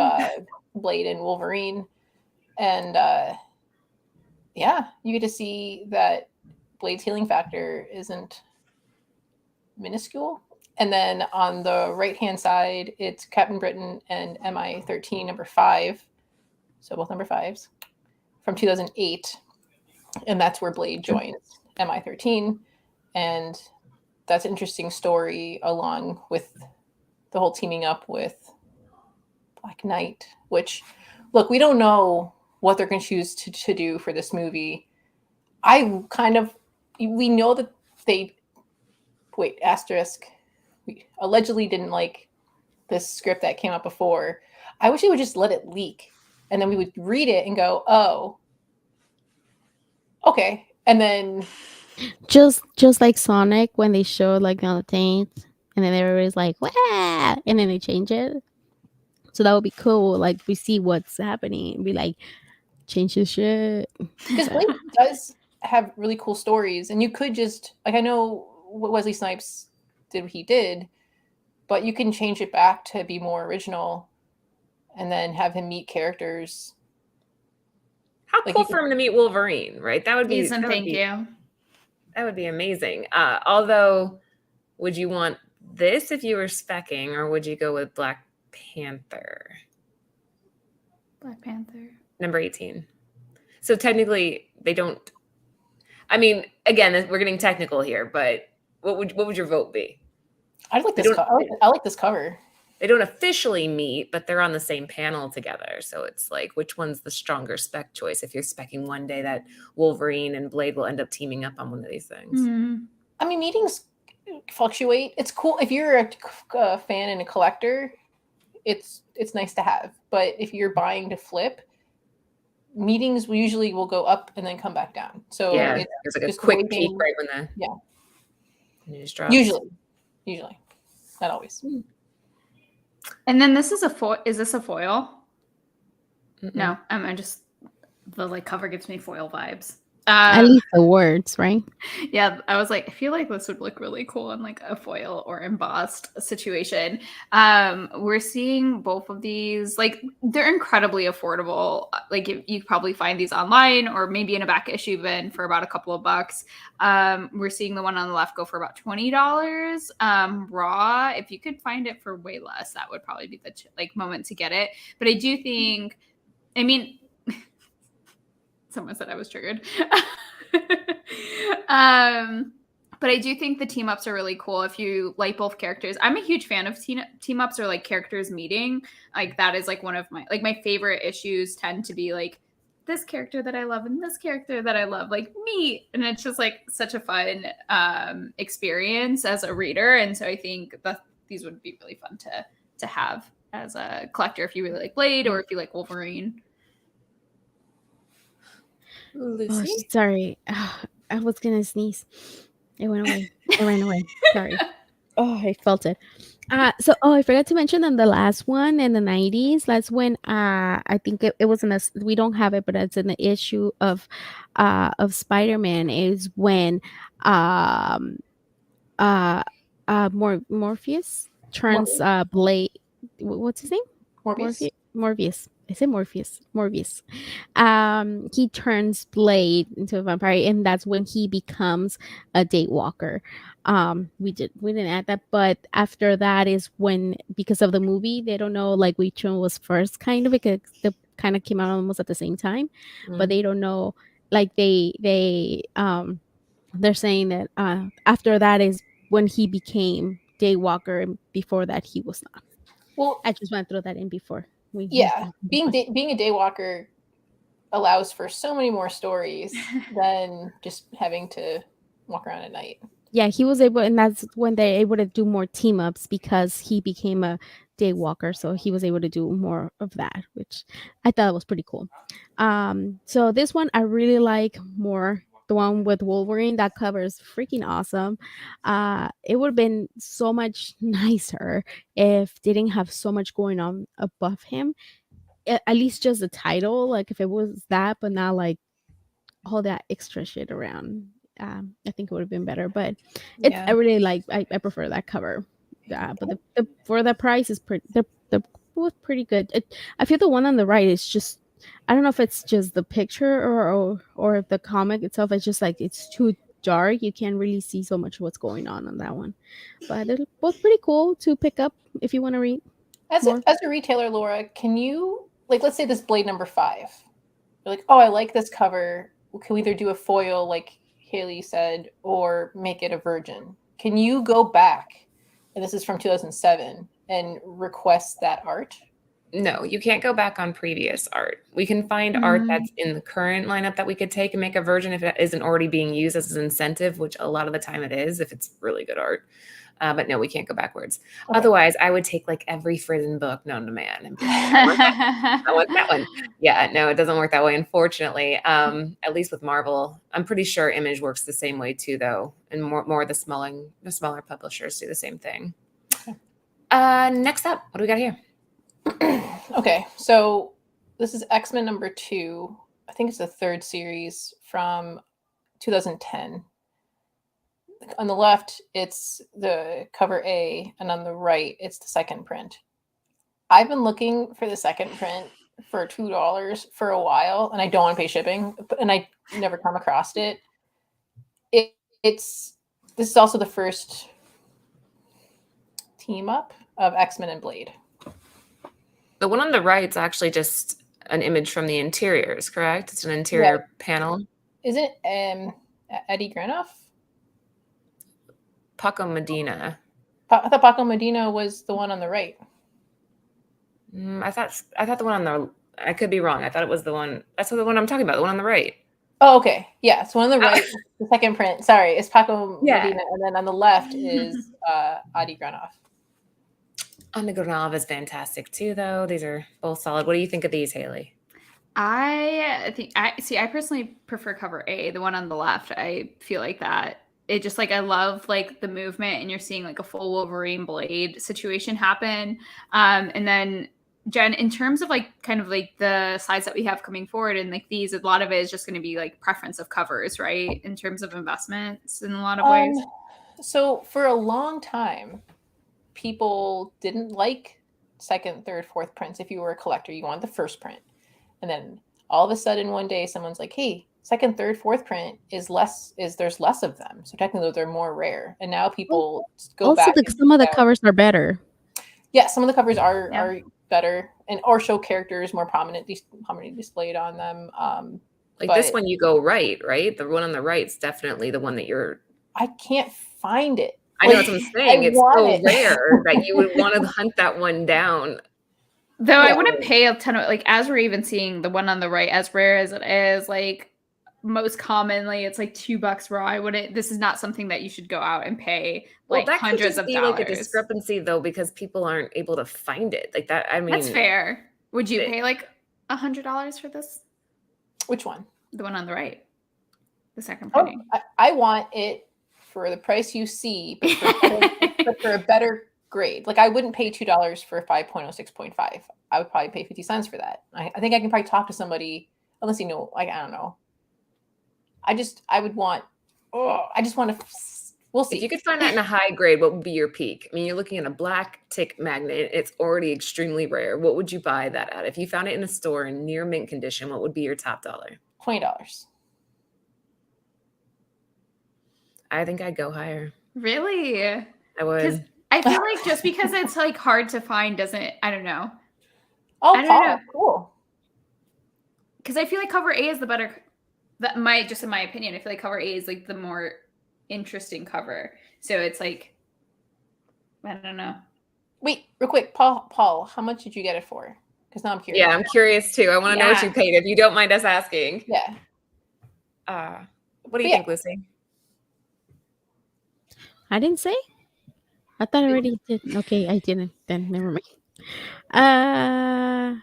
Blade and Wolverine. And yeah, you get to see that Blade's healing factor isn't minuscule. And then on the right hand side, it's Captain Britain and MI13 number 5. So both number 5s from 2008. And that's where Blade joins MI13. And that's an interesting story along with the whole teaming up with Black Knight, which, look, we don't know what they're going to choose to do for this movie. We know that we allegedly didn't like this script that came out before. I wish they would just let it leak. And then we would read it and go, oh, okay. And then just like Sonic when they showed like on the things, and then everybody's like, "Wow!" and then they change it. So that would be cool. Like we see what's happening and be like, change this shit. because Blade does have really cool stories, and you could just like I know what Wesley Snipes did what he did, but you can change it back to be more original, and then have him meet characters. How Like, cool you for him to meet Wolverine, right? That would be Ethan, thank you. That would be amazing. Although, would you want this if you were specking, or would you go with Black Panther? Black Panther. Number 18. So technically, they don't. I mean, again, we're getting technical here, but what would your vote be? I like this. I like this cover. They don't officially meet, but they're on the same panel together. So it's like, which one's the stronger spec choice? If you're specking one day that Wolverine and Blade will end up teaming up on one of these things. Mm-hmm. I mean, meetings fluctuate. It's cool if you're a fan and a collector. It's nice to have, but if you're buying to flip, meetings usually will go up and then come back down. So yeah, it's like a quick peek right when the yeah news drops. usually. Not always. And then this is a foil. Is this a foil? Mm-mm. No, I just the like cover gives me foil vibes. At least the words, right? Yeah, I was like, I feel like this would look really cool in like a foil or embossed situation. We're seeing both of these, like they're incredibly affordable. Like you probably find these online or maybe in a back issue bin for about a couple of bucks. We're seeing the one on the left go for about $20. Raw, if you could find it for way less, that would probably be the like moment to get it. But I do think, I mean, someone said I was triggered. But I do think the team ups are really cool if you like both characters. I'm a huge fan of team ups or like characters meeting. Like that is like one of my favorite issues tend to be like this character that I love and this character that I love, like me. And it's just like such a fun experience as a reader. And so I think that these would be really fun to have as a collector if you really like Blade or if you like Wolverine. Lucy? Oh, sorry. I was gonna sneeze. It went away. It ran away. Sorry. Oh, I felt it. I forgot to mention on the last one in the 90s. That's when I think it was in a, we don't have it, but it's in the issue of Spider-Man is when Morpheus turns Blade. What's his name? Morbius. Morpheus. I said Morpheus. Morpheus. He turns Blade into a vampire, and that's when he becomes a Daywalker. We didn't add that, but after that is when, because of the movie, they don't know like which one was first, kind of, because they kind of came out almost at the same time, but they don't know. Like they're saying that after that is when he became Daywalker, and before that he was not. Well, I just want to throw that in before. Being a daywalker allows for so many more stories than just having to walk around at night. Yeah, he was able, and that's when they're able to do more team ups because he became a daywalker, so he was able to do more of that, which I thought was pretty cool. So this one I really like more. The one with Wolverine, that cover is freaking awesome. It would have been so much nicer if they didn't have so much going on above him. At least just the title, like if it was that, but not like all that extra shit around. I think it would have been better, but I really like. I prefer that cover. But the for the price is pretty. The both pretty good. I feel the one on the right is just. I don't know if it's just the picture or if the comic itself is just like it's too dark. You can't really see so much what's going on that one. But they're both pretty cool to pick up if you want to read. As a retailer, Laura, can you, like, let's say this Blade number 5. You're like, oh, I like this cover. Can we either do a foil, like Haley said, or make it a virgin? Can you go back, and this is from 2007, and request that art? No, you can't go back on previous art. We can find art that's in the current lineup that we could take and make a version if it isn't already being used as an incentive, which a lot of the time it is if it's really good art. But no, we can't go backwards. Okay. Otherwise, I would take like every Frozen book known to man and be like, I want that one. Yeah, no, it doesn't work that way, unfortunately. At least with Marvel, I'm pretty sure Image works the same way too, though, and more the smaller publishers do the same thing. Next up, what do we got here? Okay, so this is X-Men number 2. I think it's the 3rd series from 2010. On the left, it's the cover A, and on the right, it's the second print. I've been looking for the second print for $2 for a while, and I don't want to pay shipping, and I never come across it. This is also the first team up of X-Men and Blade. The one on the right is actually just an image from the interiors, correct? It's an interior panel. Is it Eddie Granoff? Paco Medina. I thought Paco Medina was the one on the right. I thought the one on the. I could be wrong. I thought it was the one. That's the one I'm talking about. The one on the right. Oh, okay. Yeah, it's one on the right. The second print. Sorry, it's Paco Medina, and then on the left is Adi Granoff. Adi Granoff is fantastic too, though. These are both solid. What do you think of these, Haley? I personally prefer cover A, the one on the left. I feel like that it just like I love like the movement, and you're seeing like a full Wolverine blade situation happen. And then Jen, in terms of like kind of like the sides that we have coming forward, and like these, a lot of it is just going to be like preference of covers, right? In terms of investments, in a lot of ways. So for a long time, people didn't like second, third, fourth prints. If you were a collector, you wanted the first print, and then all of a sudden one day someone's like, "Hey, second, third, fourth print is there's less of them, so technically they're more rare." And now people go Also, back. some of the covers are better. Yeah, some of the covers are better and or show characters more prominently displayed on them. Like this one, you go right? The one on the right is definitely the one that you're. I can't find it. I know what I'm saying. It's so rare that you would want to hunt that one down. Though I wouldn't pay a ton of, like, as we're even seeing the one on the right, as rare as it is, like most commonly it's like $2 raw. I wouldn't. This is not something that you should go out and pay like that hundreds of could just be dollars. like a discrepancy though, because people aren't able to find it like that. I mean, that's fair. Would you pay like $100 for this? Which one? The one on the right, the second printing. I want it for the price you see, but for a better grade. Like I wouldn't pay $2 for 5.06.5. I would probably pay 50 cents for that. I think I can probably talk to somebody, unless you know, like I don't know. I just want to. We'll see. If you could find that in a high grade, what would be your peak? I mean, you're looking at a black tick magnet. It's already extremely rare. What would you buy that at? If you found it in a store in near mint condition, what would be your top dollar? $20. I think I'd go higher. Really? I would. I feel like just because it's like hard to find doesn't. I don't know. Oh, I don't know. Cool. Because I feel like cover A is the better. That might just in my opinion. I feel like cover A is like the more interesting cover. So it's like, I don't know. Wait, real quick, Paul, how much did you get it for? Because now I'm curious. Yeah, I'm curious too. I want to know what you paid, if you don't mind us asking. Yeah. What do you think, Lucy? I didn't say. I thought I already did. Okay, I didn't. Then never mind. I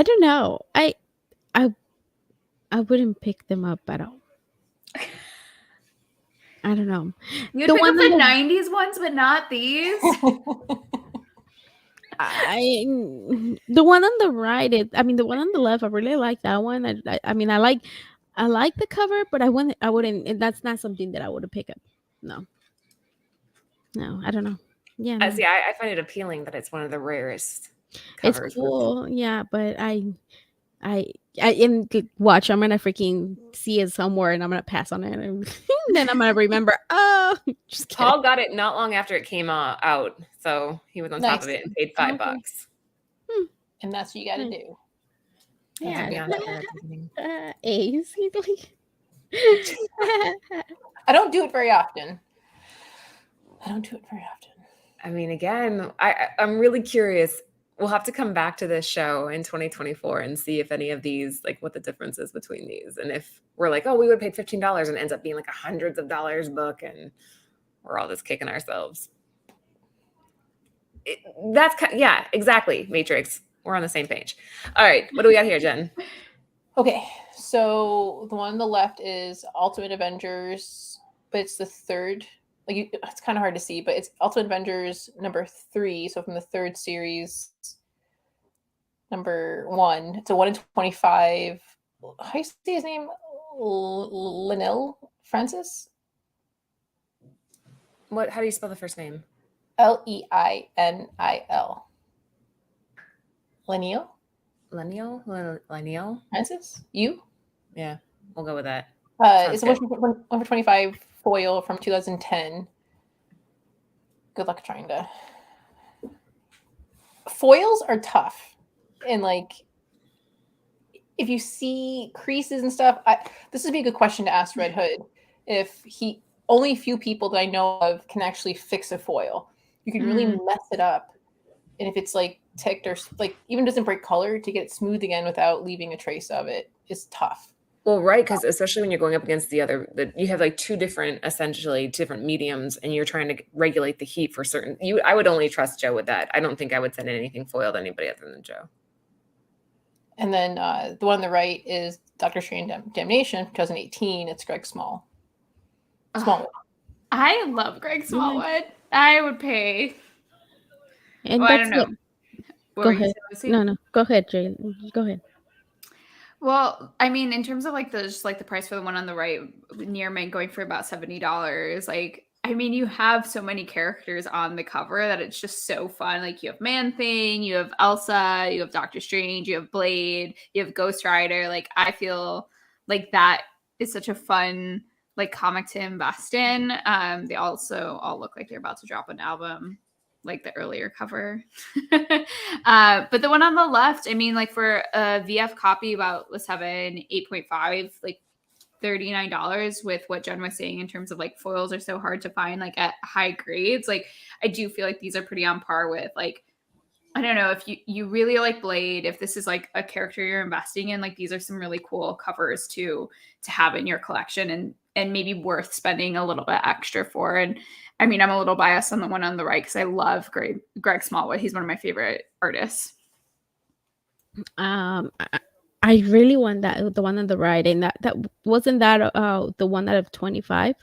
don't know. I wouldn't pick them up at all. I don't know. You'd pick up the 90s ones, but not these. The one on the right, the one on the left, I really like that one. I like the cover, but I wouldn't. That's not something that I would have picked up. No, I don't know. Yeah, no. See, I find it appealing that it's one of the rarest covers. It's cool, yeah, but I watch. I'm gonna freaking see it somewhere, and I'm gonna pass on it, and then I'm gonna remember. Oh, just kidding. Paul got it not long after it came out, so he was on top of it and paid $5. And that's what you got to do. Yeah. Ace. I don't do it very often. I mean, again, I'm really curious. We'll have to come back to this show in 2024 and see if any of these, like what the difference is between these. And if we're like, oh, we would pay $15 and it ends up being like hundreds of dollars book and we're all just kicking ourselves. Yeah, exactly. Matrix. We're on the same page. All right. What do we got here, Jen? Okay. So the one on the left is Ultimate Avengers, but it's the third. It's kind of hard to see, but it's Ultimate Avengers number 3. So from the third series, number 1. It's a 1 in 25. How do you say his name? Leinil Francis? How do you spell the first name? Leinil. Leinil? Francis? You? Yeah, we'll go with that. It's a 1 for 25 foil from 2010. Good luck trying to. Foils are tough. And like, if you see creases and stuff, this would be a good question to ask Red Hood. Only a few people that I know of can actually fix a foil. You can really mess it up. And if it's like ticked or like even doesn't break color, to get it smooth again without leaving a trace of it is tough. Well, right, because especially when you're going up against you have like two different mediums, and you're trying to regulate the heat for certain. I would only trust Joe with that. I don't think I would send anything foiled to anybody other than Joe. And then the one on the right is Doctor Strange Damnation, 2018. It's Greg Small. Smallwood. I love Greg Smallwood. I would pay. And I that's don't know. it. What Go were you ahead. saying, Lucy? No. Go ahead, Jay. Go ahead. Well, I mean, in terms of like the price for the one on the right, near mint going for about $70. Like, I mean, you have so many characters on the cover that it's just so fun. Like, you have Man Thing, you have Elsa, you have Doctor Strange, you have Blade, you have Ghost Rider. Like, I feel like that is such a fun like comic to invest in. They also all look like they're about to drop an album, like the earlier cover. But the one on the left, I mean, like for a VF copy about the 8.5, like $39 with what Jen was saying in terms of like foils are so hard to find like at high grades. Like I do feel like these are pretty on par with like, I don't know if you really like Blade, if this is like a character you're investing in, like these are some really cool covers to have in your collection and maybe worth spending a little bit extra for. And I mean, I'm a little biased on the one on the right because I love Greg Smallwood. He's one of my favorite artists. I really want the one on the right, and that wasn't that the one out of 25.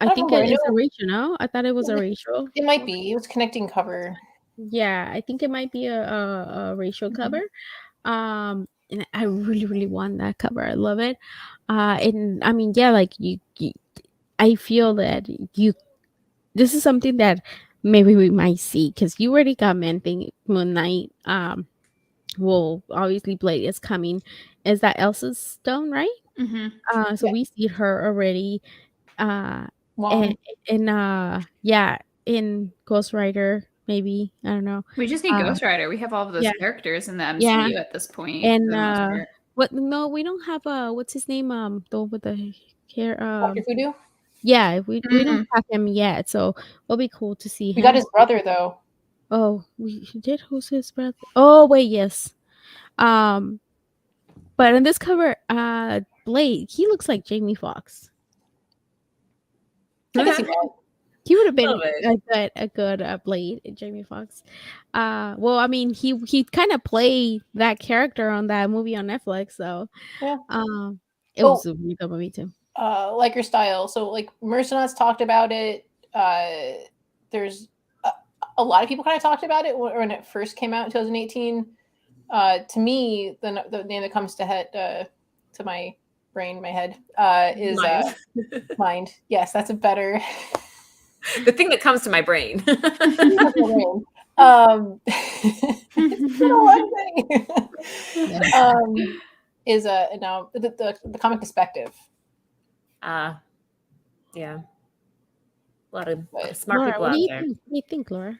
I think it is a ratio. No, I thought it was a ratio. It might be. It was connecting cover. Yeah, I think it might be a ratio cover. And I really want that cover. I love it. And I mean, yeah, like you I feel that this is something that maybe we might see because you already got Moon Knight. Well, obviously Blade is coming. Is that Elsa's stone, right? Mm-hmm. So we see her already. Long. In Ghost Rider, maybe, I don't know. We just need Ghost Rider. We have all of those characters in the MCU at this point. And what? No, we don't have what's his name? The one with the hair. Dr. Voodoo? Yeah, we don't have him yet, so it'll be cool to see him. We got his brother though. Oh, we did. Who's his brother? Oh wait, yes. But in this cover, Blade, he looks like Jamie Foxx. He would have been a good Blade, Jamie Foxx. Well, I mean, he kind of played that character on that movie on Netflix, so it was a really good movie too. Like your style. So, like Mercenauts talked about it. There's a lot of people kind of talked about it when it first came out in 2018. To me, the name that comes to my brain, my head, is Mind. Yes, that's a better. The thing that comes to my brain. Is now the comic perspective. Yeah. A lot of smart Laura, people out there. What do you think, Laura?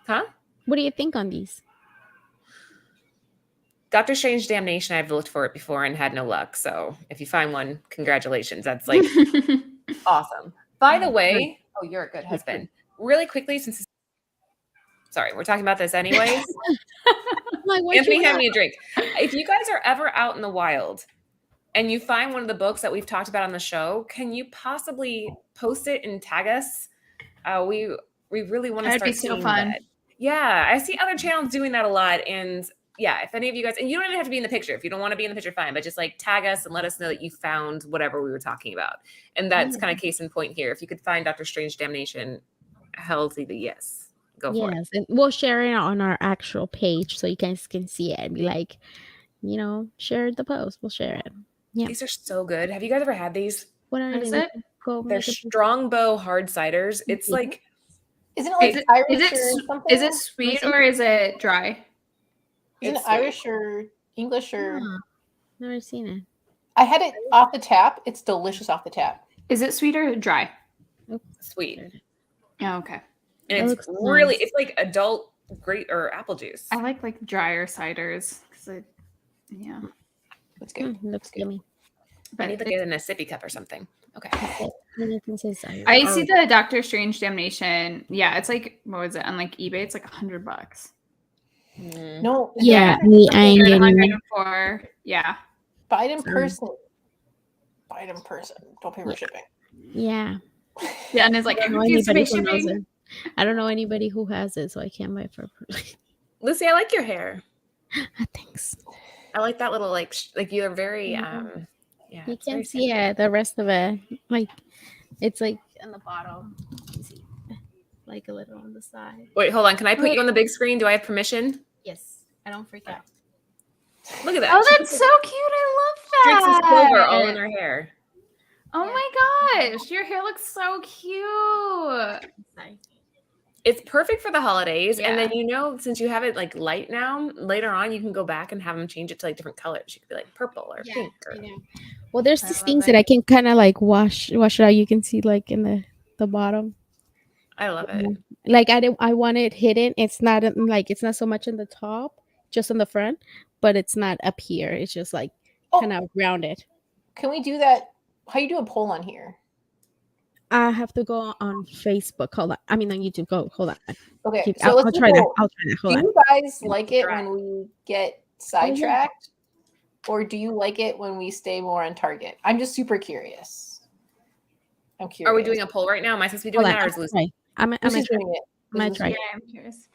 Huh? What do you think on these? Doctor Strange Damnation, I've looked for it before and had no luck. So if you find one, congratulations. That's like awesome. By the way, you're a good husband. Really quickly, sorry, we're talking about this anyways. Anthony, hand me a drink. If you guys are ever out in the wild and you find one of the books that we've talked about on the show, can you possibly post it and tag us? We really want to start seeing that. Yeah, I see other channels doing that a lot. And yeah, if any of you guys, and you don't even have to be in the picture. If you don't want to be in the picture, fine. But just like tag us and let us know that you found whatever we were talking about. And that's kind of case in point here. If you could find Doctor Strange Damnation, hell's the yes. Go for it. And we'll share it on our actual page so you guys can see it and be like, share the post. We'll share it. Yeah. These are so good. Have you guys ever had these? What is it? They're Strongbow hard ciders. It's like, isn't it like Irish or something? Is it sweet or is it dry? Isn't it Irish or English or? Never seen it. I had it off the tap. It's delicious off the tap. Is it sweet or dry? Sweet. Oh, okay. And it's really, it's like adult grape or apple juice. I like drier ciders because that's good. Looks yummy. I need to get in a sippy cup or something. Okay. I see the Doctor Strange Damnation. Yeah, it's like, what was it on like eBay? It's like $100. No. Yeah, I ain't getting it. Yeah. Buy it in person. Buy it in person. Don't pay for shipping. Yeah. Yeah, and it's like, I don't know anybody who has it, so I can't buy it for. Lucy, I like your hair. Thanks. I like that little like you're very Yeah, You it's very can see it, the rest of it. Like, it's like on the bottom. You see, like a little on the side. Wait, hold on. Can I put you on the big screen? Do I have permission? Yes, I don't freak out. Look at that. Oh, She that's put so cute. I streaks love of that. silver all in her hair. Oh my gosh, your hair looks so cute. Sorry. It's perfect for the holidays. And then, Yeah. since you have it like light now, later on you can go back and have them change it to like different colors. You could be like purple or pink. Or... I know. Well, there's I these love things it. that I can kind of like wash it out. You can see like in the bottom. I love it. Like I want it hidden. It's not it's not so much in the top, just on the front, but it's not up here. It's just like kind of rounded. Can we do that? How you do a poll on here? I have to go on Facebook. Hold on. I mean on YouTube. Go. Hold on. Okay, so I'll let's do try a that. poll. I'll try that. Hold Do on. you guys like it Right. when we get sidetracked? Or do you like it when we stay more on target? I'm just super curious. I'm curious. Are we doing a poll right now? Am I supposed to be doing Hold that on. or is Lucy? I'm Lucy's try. doing it. I'm gonna Lucy's try. doing Yeah, I'm curious.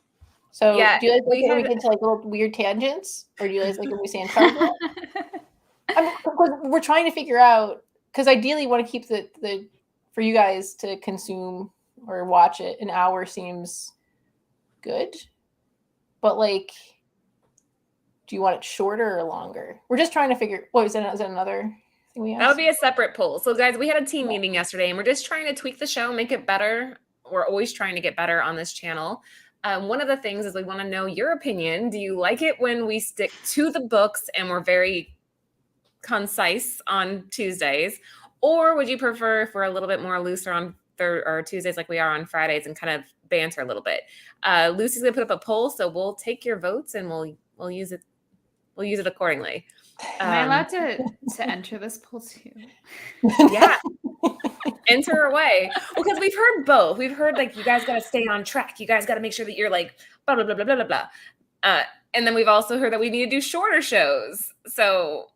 So Yeah, do you guys like we it when we had- get to like little weird tangents? Or do you guys like it when we stay on target? Because we're trying to figure out, because ideally you want to keep the for you guys to consume or watch it, an hour seems good. But like, do you want it shorter or longer? We're just trying to figure. What is that another thing we asked? That would be a separate poll. So, guys, we had a team meeting yesterday, and we're just trying to tweak the show, make it better. We're always trying to get better on this channel. One of the things is we want to know your opinion. Do you like it when we stick to the books and we're very concise on Tuesdays, or would you prefer if we're a little bit more looser on Tuesdays like we are on Fridays and kind of banter a little bit? Lucy's gonna put up a poll, so we'll take your votes and we'll use it. We'll use it accordingly. Am I allowed to enter this poll too? Yeah. Enter away. Well, because we've heard both. We've heard like you guys got to stay on track. You guys got to make sure that you're like blah blah blah blah blah blah blah. And then we've also heard that we need to do shorter shows. So,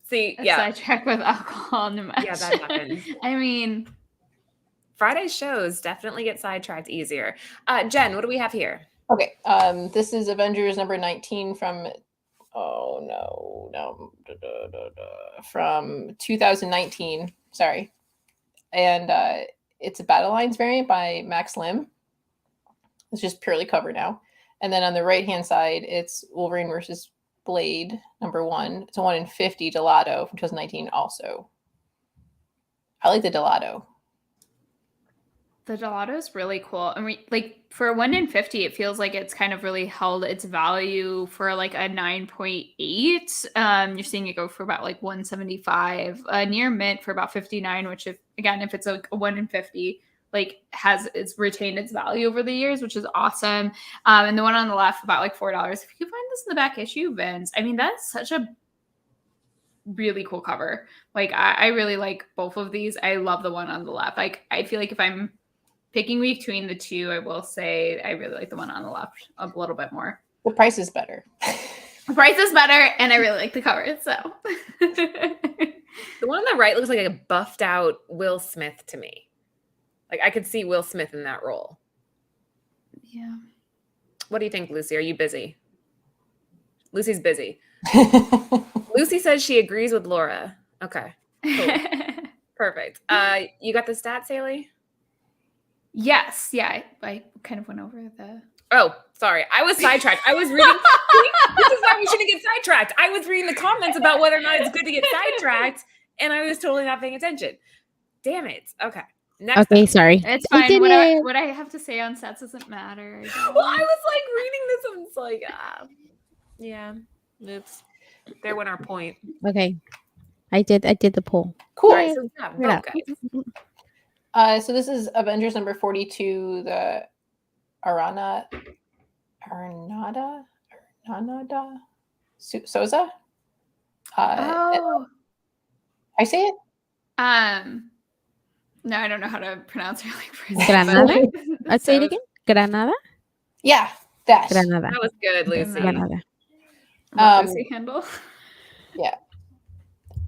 see, Sidetrack with alcohol and yeah, that happened. I mean, Friday shows definitely get sidetracked easier. Jen, what do we have here? Okay, this is Avengers number 19 from from 2019. Sorry, and it's a Battle Lines variant by Max Lim. It's just purely cover now. And then on the right hand side, it's Wolverine versus Blade number 1. It's a 1 in 50 Gelato from 2019. Also, I like the Gelato. the gelato is really cool. I mean, like for 1 in 50, it feels like it's kind of really held its value for like a 9.8. You're seeing it go for about like 175, near mint for about 59, which if it's like a 1 in 50, like it's retained its value over the years, which is awesome. And the one on the left about like $4. If you can find this in the back issue, Vince, I mean, that's such a really cool cover. Like I really like both of these. I love the one on the left. Like I feel like if I'm picking between the two, I will say I really like the one on the left a little bit more. The price is better. The price is better, and I really like the cover. So the one on the right looks like a buffed out Will Smith to me. Like I could see Will Smith in that role. Yeah. What do you think, Lucy? Are you busy? Lucy's busy. Lucy says she agrees with Laura. Okay. Cool. Perfect. You got the stats, Haley? Yes. Yeah. I kind of went over the. Oh, sorry. I was sidetracked. I was reading. This is why we shouldn't get sidetracked. I was reading the comments about whether or not it's good to get sidetracked, and I was totally not paying attention. Damn it. Okay. Next. Okay, up. sorry. It's We fine. did it. What I have to say on sets doesn't matter. Well, I was like reading this and it's like, yeah. Oops. There went our point. Okay, I did the poll. Cool. All right, so yeah, vote, guys. So this is Avengers number 42, the Arnada Souza. Oh. I say it? No, I don't know how to pronounce her Granada? I'd say it again. Granada? Yeah, that. Granada. That was good, Lucy. Granada. Lucy handle. Yeah.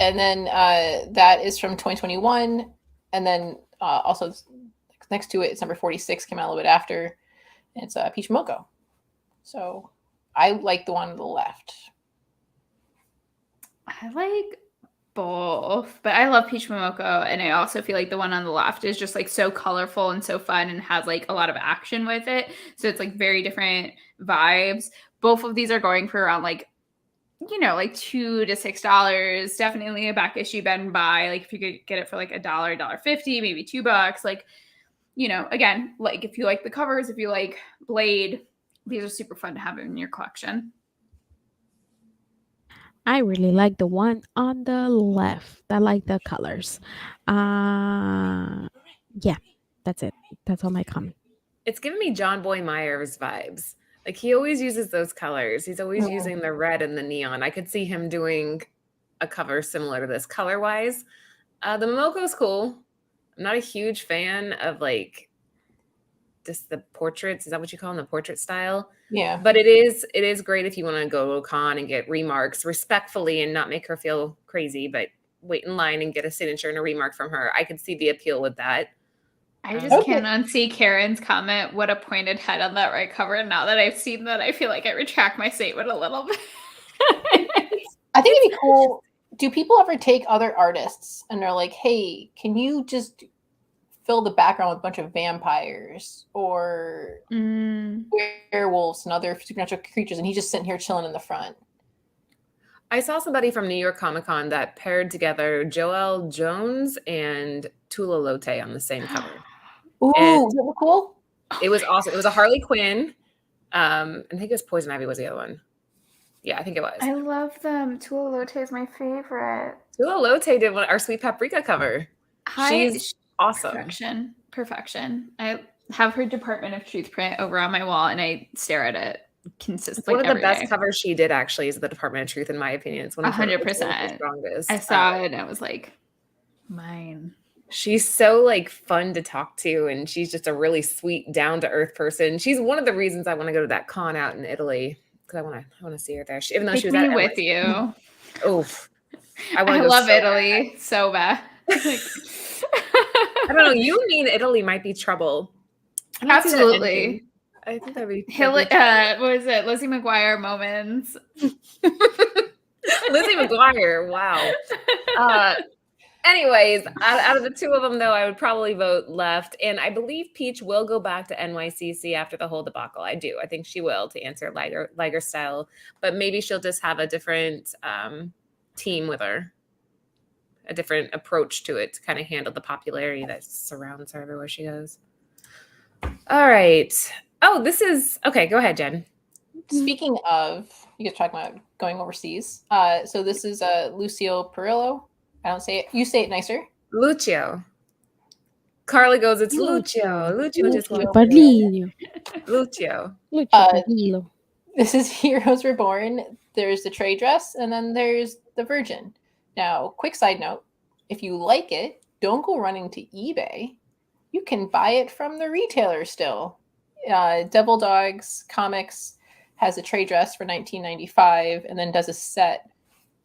And then that is from 2021. And then also next to it, it's number 46, came out a little bit after. And it's Peach Moco. So I like the one on the left. I like both, but I love Peach Momoko, and I also feel like the one on the left is just like so colorful and so fun and has like a lot of action with it. So it's like very different vibes. Both of these are going for around like, you know, like $2 to $6. Definitely a back issue bin buy. Like if you could get it for like $1.50, maybe $2. Like, you know, again, like if you like the covers, if you like Blade, these are super fun to have in your collection. I really like the one on the left. I like the colors. Yeah, that's it. That's all my comment. It's giving me John Boy Myers vibes. Like he always uses those colors. He's always using the red and the neon. I could see him doing a cover similar to this color-wise. The Momoko's cool. I'm not a huge fan of like just the portraits. Is that what you call them? The portrait style? Yeah. But it is great if you want to go to a con and get remarks respectfully and not make her feel crazy, but wait in line and get a signature and a remark from her. I could see the appeal with that. I just can't unsee Karen's comment. What a pointed head on that right cover. And now that I've seen that, I feel like I retract my statement a little bit. I think it'd be cool. Do people ever take other artists and they're like, hey, can you just fill the background with a bunch of vampires or werewolves and other supernatural creatures? And he's just sitting here chilling in the front. I saw somebody from New York Comic Con that paired together Joelle Jones and Tula Lote on the same cover. Ooh, and is that cool? It was awesome. It was a Harley Quinn. I think it was Poison Ivy was the other one. Yeah, I think it was. I love them. Tula Lote is my favorite. Tula Lote did our Sweet Paprika cover. She's awesome. Perfection. I have her Department of Truth print over on my wall, and I stare at it consistently. One of the best covers she did actually is the Department of Truth, in my opinion. It's one of 100%. strongest. I saw it, and I was like, mine. She's so like fun to talk to, and she's just a really sweet, down to earth person. She's one of the reasons I want to go to that con out in Italy because I want to see her there. Even though she was me with you. Oof. I love Italy so bad. Like, I don't know. You and me in Italy might be trouble. Absolutely. I think that'd be what is it? Lizzie McGuire moments. Lizzie McGuire. Wow. Anyways, out of the two of them, though, I would probably vote left. And I believe Peach will go back to NYCC after the whole debacle. I do. I think she will, to answer Liger style. But maybe she'll just have a different team with her, a different approach to it to kind of handle the popularity that surrounds her everywhere she goes. All right. Oh, this is okay. Go ahead, Jen. Speaking of, you guys talking about going overseas. So this is Lucio Perillo. I don't say it. You say it nicer. Lucio. Carly goes, it's Lucio. Lucio just Padillo. Lucio. This is Heroes Reborn. There's the trade dress, and then there's the Virgin. Now, quick side note, if you like it, don't go running to eBay. You can buy it from the retailer still. Devil Dogs Comics has a trade dress for $19.95 and then does a set.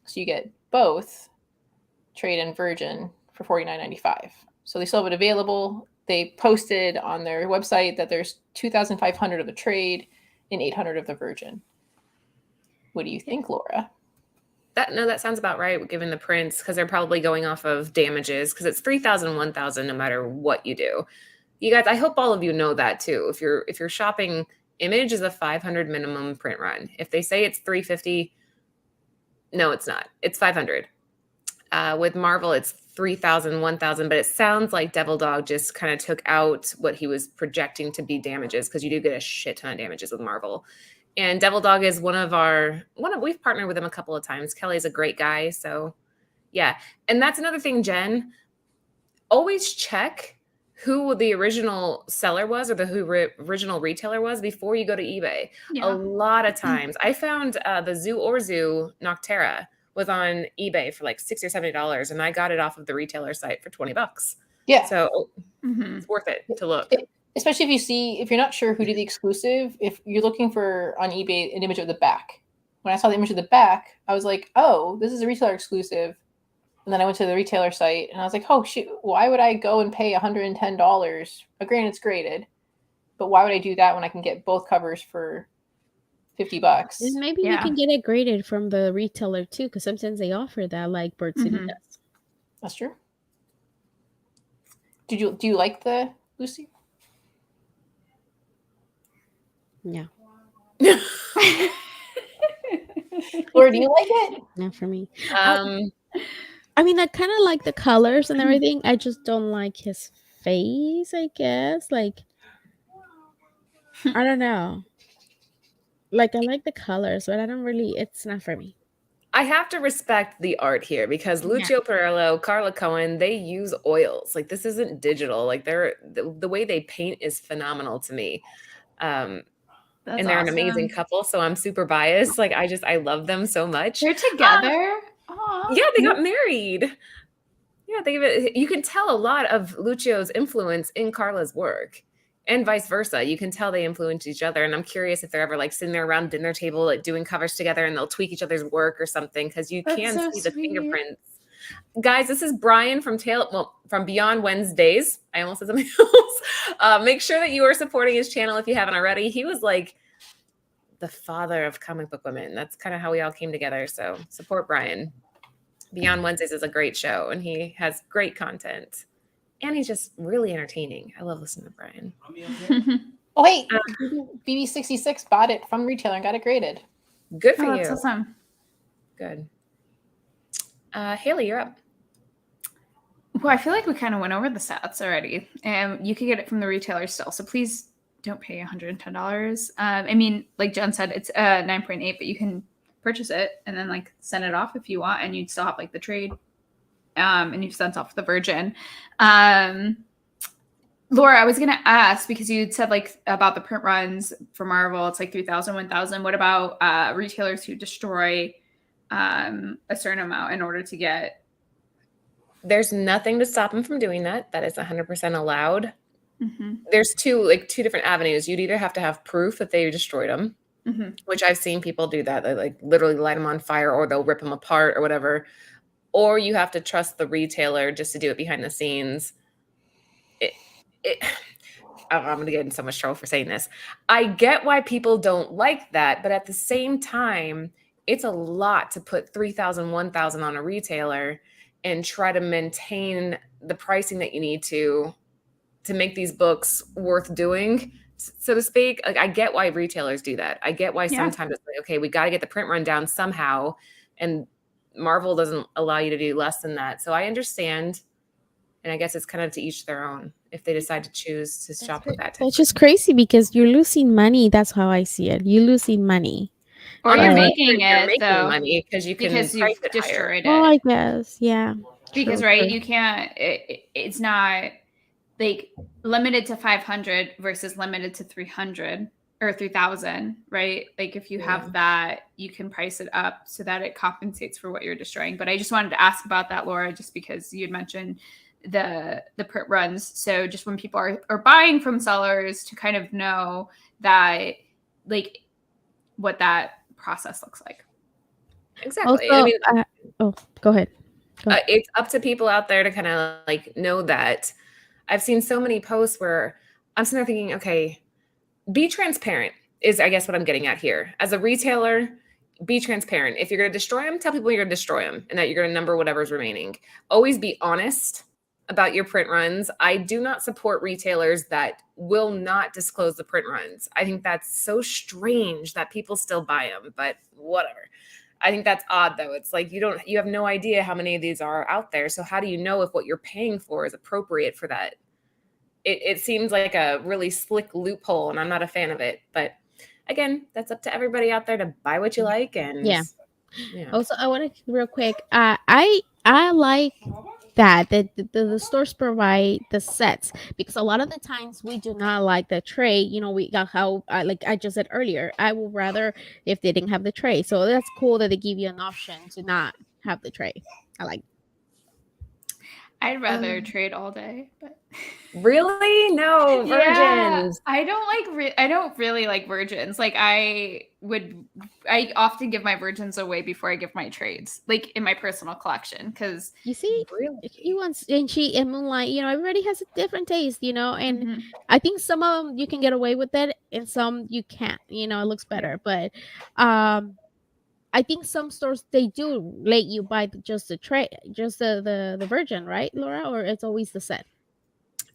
So you get both trade and Virgin for $49.95. So they still have it available. They posted on their website that there's 2,500 of the trade and 800 of the Virgin. What do you think, Laura? That sounds about right, given the prints, because they're probably going off of damages, because it's 3,000, 1,000, no matter what you do. You guys, I hope all of you know that too. If you're shopping, Image is a 500 minimum print run. If they say it's 350, no, it's not. It's 500. With Marvel, it's 3,000, 1,000, but it sounds like Devil Dog just kind of took out what he was projecting to be damages, because you do get a shit ton of damages with Marvel. And Devil Dog is we've partnered with him a couple of times. Kelly's a great guy. So yeah. And that's another thing, Jen, always check who the original seller was or the original retailer was before you go to eBay. Yeah. A lot of times I found the Zoo Orzu Noctera was on eBay for like $60 or $70, and I got it off of the retailer site for $20. Yeah. So it's worth it to look. Especially if you're not sure who did the exclusive, if you're looking for on eBay an image of the back. When I saw the image of the back, I was like, oh, this is a retailer exclusive. And then I went to the retailer site and I was like, oh, shoot, why would I go and pay $110? Granted, it's graded, but why would I do that when I can get both covers for $50. And maybe you Yeah. can get it graded from the retailer too, because sometimes they offer that, like Bird City Mhm. does. That's true. Do you like the Lucy? Yeah, Or do you like it? not for me. Um, I mean, I kind of like the colors and everything. I just don't like his face, I guess. Like, I don't know. Like, I like the colors, but I don't really, it's not for me. I have to respect the art here because Yeah. Lucio Perillo, Carla Cohen, they use oils. Like this isn't digital. Like the way they paint is phenomenal to me. That's And they're an amazing awesome. couple, so I'm super biased. Like I love them so much. They're together. Aw. Yeah, they got married. Yeah, you can tell a lot of Lucio's influence in Carla's work. And vice versa. You can tell they influence each other. And I'm curious if they're ever like sitting there around dinner table, like doing covers together and they'll tweak each other's work or something because you That's can so see the sweet. fingerprints. Guys, this is Brian from from Beyond Wednesdays. I almost said something else. Make sure that you are supporting his channel if you haven't already. He was like the father of comic book women. That's kind of how we all came together. So support Brian. Beyond Wednesdays is a great show and he has great content. And he's just really entertaining. I love listening to Brian. Oh, hey, BB66 bought it from retailer and got it graded. Good for Oh, you. that's awesome. Good. Haley, you're up. Well, I feel like we kind of went over the stats already, and you can get it from the retailer still. So please don't pay $110. I mean, like Jen said, it's 9.8, but you can purchase it and then like send it off if you want, and you'd still have like the trade. And you've sent off the Virgin. Laura, I was gonna ask because you said like about the print runs for Marvel, it's like 3,000, 1,000. What about retailers who destroy a certain amount in order to get? There's nothing to stop them from doing that. That is 100% allowed. Mm-hmm. There's two different avenues. You'd either have to have proof that they destroyed them, Mm-hmm. which I've seen people do that. They like literally light them on fire or they'll rip them apart or whatever. Or you have to trust the retailer just to do it behind the scenes. I'm going to get in so much trouble for saying this. I get why people don't like that, but at the same time, it's a lot to put 3,000, 1,000 on a retailer and try to maintain the pricing that you need to make these books worth doing, so to speak. Like I get why retailers do that. I get why sometimes it's like, okay, we got to get the print run down somehow, and Marvel doesn't allow you to do less than that. So I understand. And I guess it's kind of to each their own if they decide to choose to shop with that type. It's just crazy because you're losing money. That's how I see it. You're losing money. Or On you're the making you're it making though, money because you can because price you've it higher. destroyed Well, it. I guess, yeah. Because True, right, true. you can't. It's not like limited to 500 versus limited to 300 or 3,000, right? Like if you have that, you can price it up so that it compensates for what you're destroying. But I just wanted to ask about that, Laura, just because you had mentioned the print runs. So just when people are buying from sellers to kind of know that, like, what that process looks like. Exactly. Also, I mean, go ahead. it's up to people out there to kind of like know that. I've seen so many posts where I'm sitting there thinking, okay, be transparent is, I guess, what I'm getting at here. As a retailer, be transparent. If you're going to destroy them, tell people you're going to destroy them and that you're going to number whatever's remaining. Always be honest about your print runs. I do not support retailers that will not disclose the print runs. I think that's so strange that people still buy them, but whatever. I think that's odd though. It's like you have no idea how many of these are out there. So how do you know if what you're paying for is appropriate for that? It seems like a really slick loophole and I'm not a fan of it. But again, that's up to everybody out there to buy what you like. And Yeah. yeah. Also, I want to real quick. I like that the stores provide the sets because a lot of the times we do not like the tray. You know, we got how like I just said earlier. I would rather if they didn't have the tray. So that's cool that they give you an option to not have the tray. I like. I'd rather trade all day, but Really? No, virgins. I don't really like virgins. Like I often give my virgins away before I give my trades, like in my personal collection, because You see, Really? she wants, and Moonlight, everybody has a different taste, and Mhm. I think some of them you can get away with it and some you can't, it looks better. But I think some stores, they do let you buy just the tray, just the virgin, right, Laura? Or it's always the set.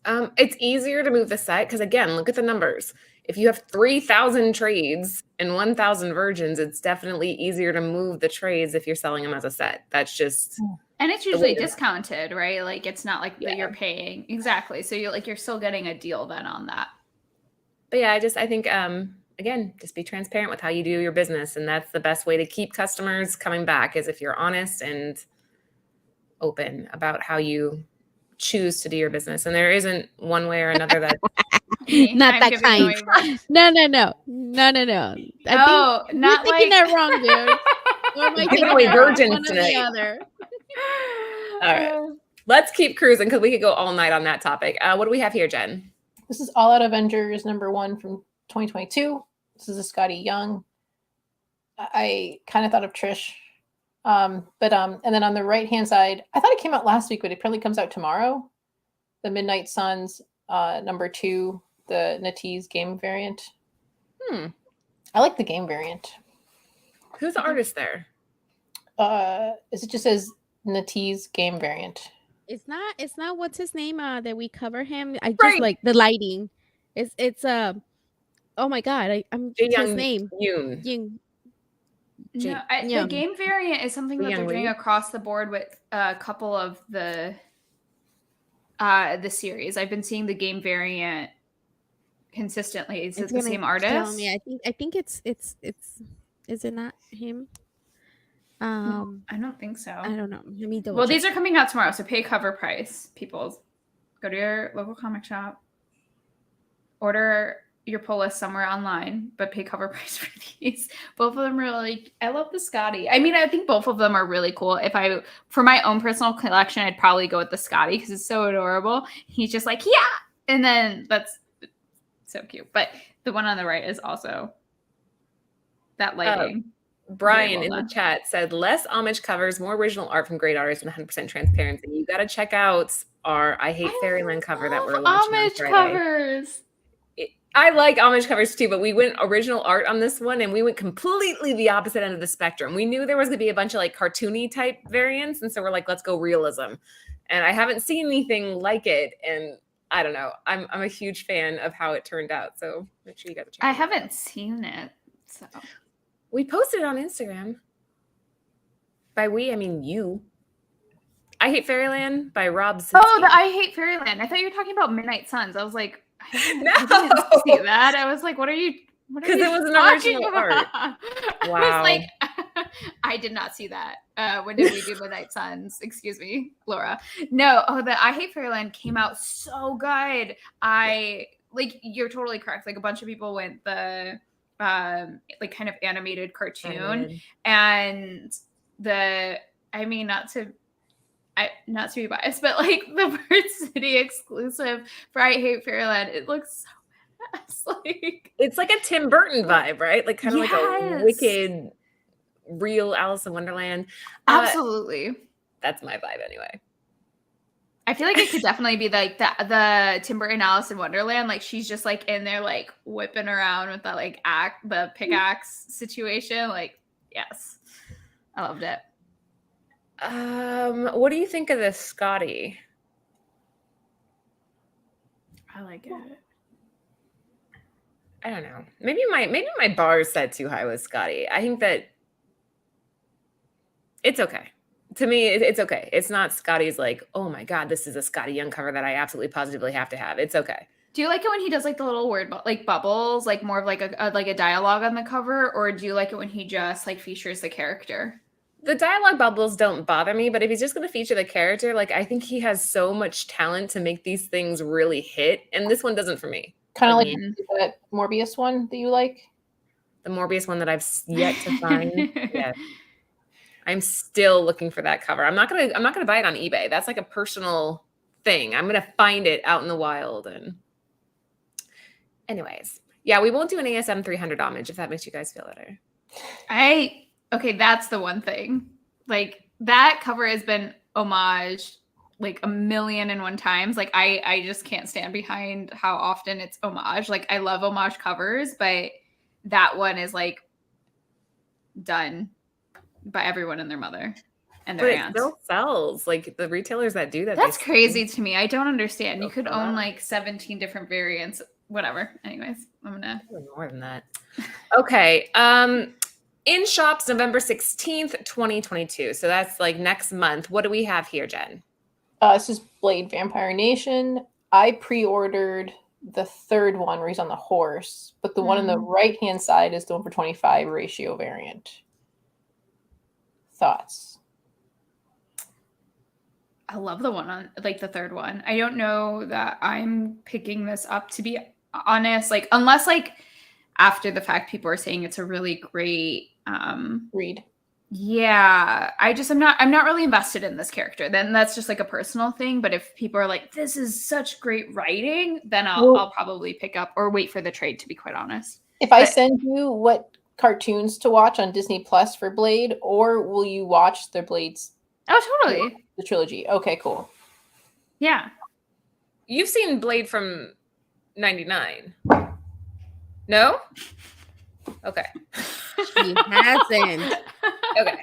It's easier to move the set because, again, look at the numbers. If you have 3,000 trades and 1,000 virgins, it's definitely easier to move the trades if you're selling them as a set. That's just And it's the usually way to- discounted, right? Like it's not like that Yeah. you're paying exactly. So you're still getting a deal then on that. But yeah, I think again, just be transparent with how you do your business, and that's the best way to keep customers coming back is if you're honest and open about how you choose to do your business. And there isn't one way or another that Not I'm that giving kind. away virgins. No. I think not you're thinking like that wrong, dude. Or am I Giving thinking away that wrong? virgins One or the tonight. other. All right. Let's keep cruising because we could go all night on that topic. What do we have here, Jen? This is All Out Avengers #1 from 2022. This is a Scotty Young. I kind of thought of Trish. And then on the right-hand side, I thought it came out last week, but it probably comes out tomorrow. The Midnight Suns, #2, the Natise game variant. I like the game variant. Who's the artist there? Is it just says Natise game variant? It's not what's his name that we cover him. I just Right. like the lighting. It's oh my god, I'm Jae his Young name. Yoon. Yoon. No, the Young. game variant is something that Young they're doing Lee? across the board with a couple of the series. I've been seeing the game variant consistently. Is it the same Tell artist? me. I think it's is it not him? I don't think so. I don't know. Let me double Well, check. these are coming out tomorrow, so pay cover price. People, go to your local comic shop, order your pull list somewhere online, but pay cover price for these. Both of them are like, I love the Scotty. I mean, I think both of them are really cool. For my own personal collection, I'd probably go with the Scotty because it's so adorable. He's just like, yeah, and then that's so cute. But the one on the right is also that lighting. Brian well in the done. chat said, less homage covers, more original art from great artists, and 100% transparency. You got to check out our I Hate Fairyland cover that we're launching on homage Friday. covers. I like homage covers too, but we went original art on this one, and we went completely the opposite end of the spectrum. We knew there was going to be a bunch of like cartoony type variants, and so we're like, let's go realism. And I haven't seen anything like it, and I don't know. I'm a huge fan of how it turned out, so make sure you got to check it out. I haven't seen it, so. We posted it on Instagram. By we, I mean you. I Hate Fairyland by Rob Sinsky. Oh, the I Hate Fairyland. I thought you were talking about Midnight Suns. I was like, I didn't No! see that. I was like, what are you? Because it was an talking original about? art. I Wow. was like, I did not see that. When did we do Midnight Suns? Excuse me, Laura. No, the I Hate Fairyland came out so good. You're totally correct. Like a bunch of people went the like kind of animated cartoon, and not to be biased, but like the Bird City exclusive for I Hate Fairyland, it looks so badass. Like it's like a Tim Burton vibe, right? Like kind of like a Yes. wicked, real Alice in Wonderland. absolutely. That's my vibe anyway. I feel like it could definitely be like the Tim Burton Alice in Wonderland. Like she's just like in there like whipping around with that like the pickaxe situation. Like, yes. I loved it. What do you think of this Scotty? I like it. I don't know. Maybe my bar is set too high with Scotty. I think that it's okay. To me, it's okay. It's not Scotty's like, oh my God, this is a Scotty Young cover that I absolutely positively have to have. It's okay. Do you like it when he does like the little word like bubbles, like more of like a dialogue on the cover, or do you like it when he just like features the character? The dialogue bubbles don't bother me, but if he's just going to feature the character, like I think he has so much talent to make these things really hit, and this one doesn't for me. Kind of like that Morbius one that you like. The Morbius one that I've yet to find. Yeah. I'm still looking for that cover. I'm not gonna buy it on eBay. That's like a personal thing. I'm gonna find it out in the wild. And anyways, yeah, we won't do an ASM 300 homage if that makes you guys feel better. Okay, that's the one thing. Like that cover has been homaged like 1,000,001 times. Like I just can't stand behind how often it's homage. Like I love homage covers, but that one is like done by everyone and their mother and their But it aunt. still sells. Like the retailers that do that. That's they crazy to me. I don't understand. You So could far. own like 17 different variants. Whatever. Anyways, I'm gonna more than that. Okay. In shops November 16th, 2022. So that's like next month. What do we have here, Jen? This is Blade Vampire Nation. I pre-ordered the third one where he's on the horse, but the one on the right-hand side is the 1 for 25 ratio variant. Thoughts? I love the one on like the third one. I don't know that I'm picking this up, to be honest, like unless like after the fact people are saying it's a really great read. Yeah, I'm not really invested in this character. Then that's just like a personal thing, but if people are like this is such great writing, then I'll probably pick up or wait for the trade, to be quite honest. If I send you what cartoons to watch on Disney Plus for Blade, or will you watch the Blades? Oh, totally. The trilogy. Okay, cool. Yeah. You've seen Blade from 99. No? Okay. She hasn't. Okay.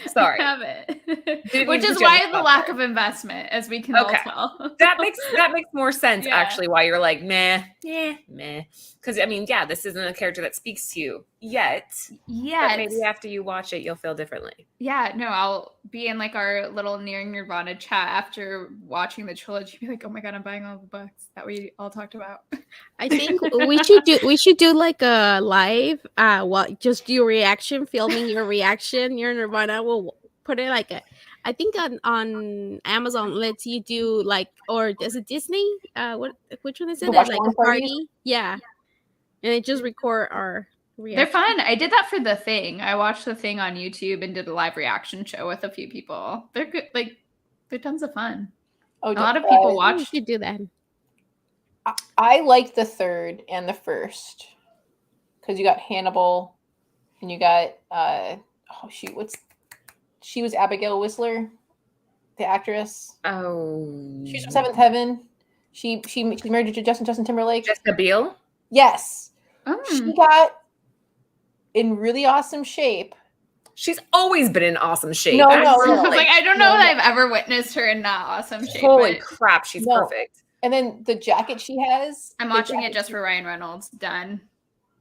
Sorry. I haven't. Didn't Which even is put you why on the the spot lack there. of investment, as we can all Okay. tell. That makes more sense, Yeah. actually, why you're like, meh. Because, I mean, yeah, this isn't a character that speaks to you yet. Yeah. But maybe after you watch it, you'll feel differently. Yeah, no, I'll be in like our little Nearing Nirvana chat after watching the trilogy. Be like, oh my god, I'm buying all the books that we all talked about. I think we should do like a live just do reaction, filming your reaction. Your Nirvana will put it like I think on Amazon lets you do like, or is it Disney? Which one is it? The watch Like along a party? parties? Yeah. And it just record our reaction. They're fun. I did that for The Thing. I watched The Thing on YouTube and did a live reaction show with a few people. They're good. Like, they're tons of fun. Oh, A lot of people We watched. should do that. I like the third and the first because you got Hannibal and you got she was Abigail Whistler, the actress. Oh. She's from Seventh Heaven. She's married to Justin Timberlake. Jessica Biel? Yes. Mm. She got in really awesome shape. She's always been in awesome shape. No, I'm no, really no. Like, I don't know No, that no. I've ever witnessed her in not awesome shape. Holy but crap, she's No. perfect. And then the jacket she has. I'm the watching it jacket just she- for Ryan Reynolds. Done.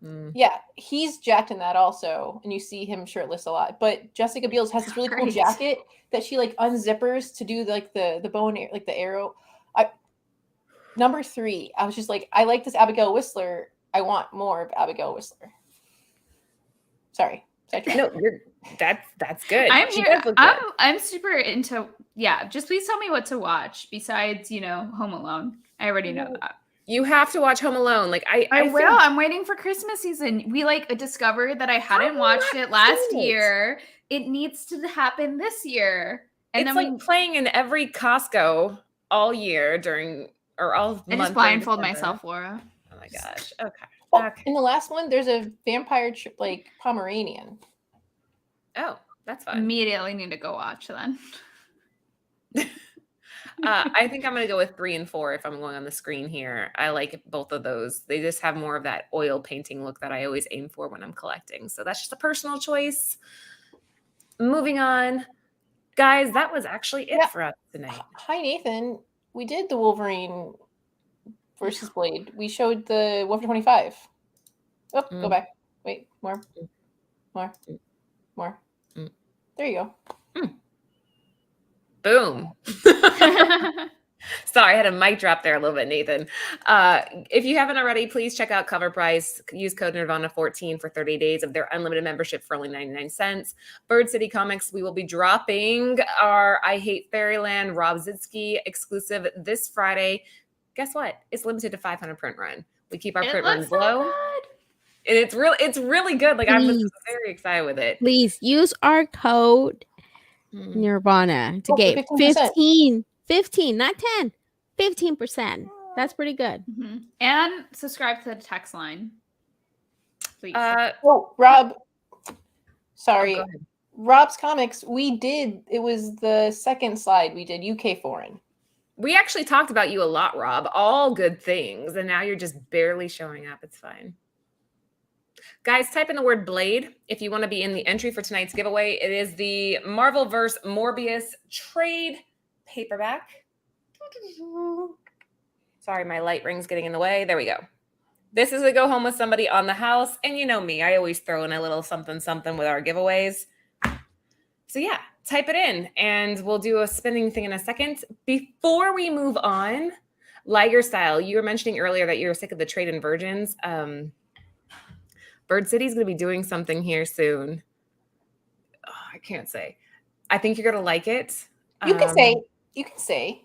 Mm. Yeah, he's jacked in that also, and you see him shirtless a lot. But Jessica Biel has this really cool Great. jacket that she like unzippers to do like the bow and like the arrow. Number 3, I was just like, I like this Abigail Whistler. I want more of Abigail Whistler. Sorry. No, that's good. I'm She here. does look good. I'm super into. Yeah, just please tell me what to watch besides Home Alone. I already know that. You have to watch Home Alone. Like I I feel- will. I'm waiting for Christmas season. We like discovered that I hadn't watched it last seen it? year. It needs to happen this year. And It's then like playing in every Costco all year during or all month. I just during blindfold December. myself, Laura. Oh my gosh. Okay. Oh, Okay. in the last one, there's a vampire like Pomeranian. Oh, that's fun. Immediately need to go watch then. I think I'm gonna go with 3 and 4 if I'm going on the screen here. I like both of those. They just have more of that oil painting look that I always aim for when I'm collecting. So that's just a personal choice. Moving on. Guys, that was actually it Yeah. for us tonight. Hi, Nathan. We did the Wolverine versus Blade. We showed the 1 for 25. Oh, go Mm. back. Wait, more. Mm. More. Mm. More. Mm. There you go. Boom. Sorry, I had a mic drop there a little bit, Nathan. If you haven't already, please check out Cover Price. Use code Nirvana14 for 30 days of their unlimited membership for only 99 cents. Bird City Comics, we will be dropping our I Hate Fairyland Rob Zitsky exclusive this Friday. Guess what? It's limited to 500 print run. We keep our It print looks runs so low. good. And it's really good. Like I'm Please. very excited with it. Please use our code Mm. Nirvana to Oh, get 15%. 15, not 10, 15%. That's pretty good. Mhm. And subscribe to the text line, please. Oh, Rob. Oh, Sorry. go ahead. Rob's Comics, it was the second slide we did UK Foreign. We actually talked about you a lot, Rob. All good things. And now you're just barely showing up. It's fine. Guys, type in the word Blade if you want to be in the entry for tonight's giveaway. It is the Marvelverse Morbius trade paperback. Sorry, my light ring's getting in the way. There we go. This is a go home with somebody on the house. And you know me, I always throw in a little something something with our giveaways. So yeah, type it in and we'll do a spinning thing in a second. Before we move on, Liger Style, you were mentioning earlier that you're sick of the trade in virgins. Bird City's going to be doing something here soon. Oh, I can't say. I think you're going to like it. You can say.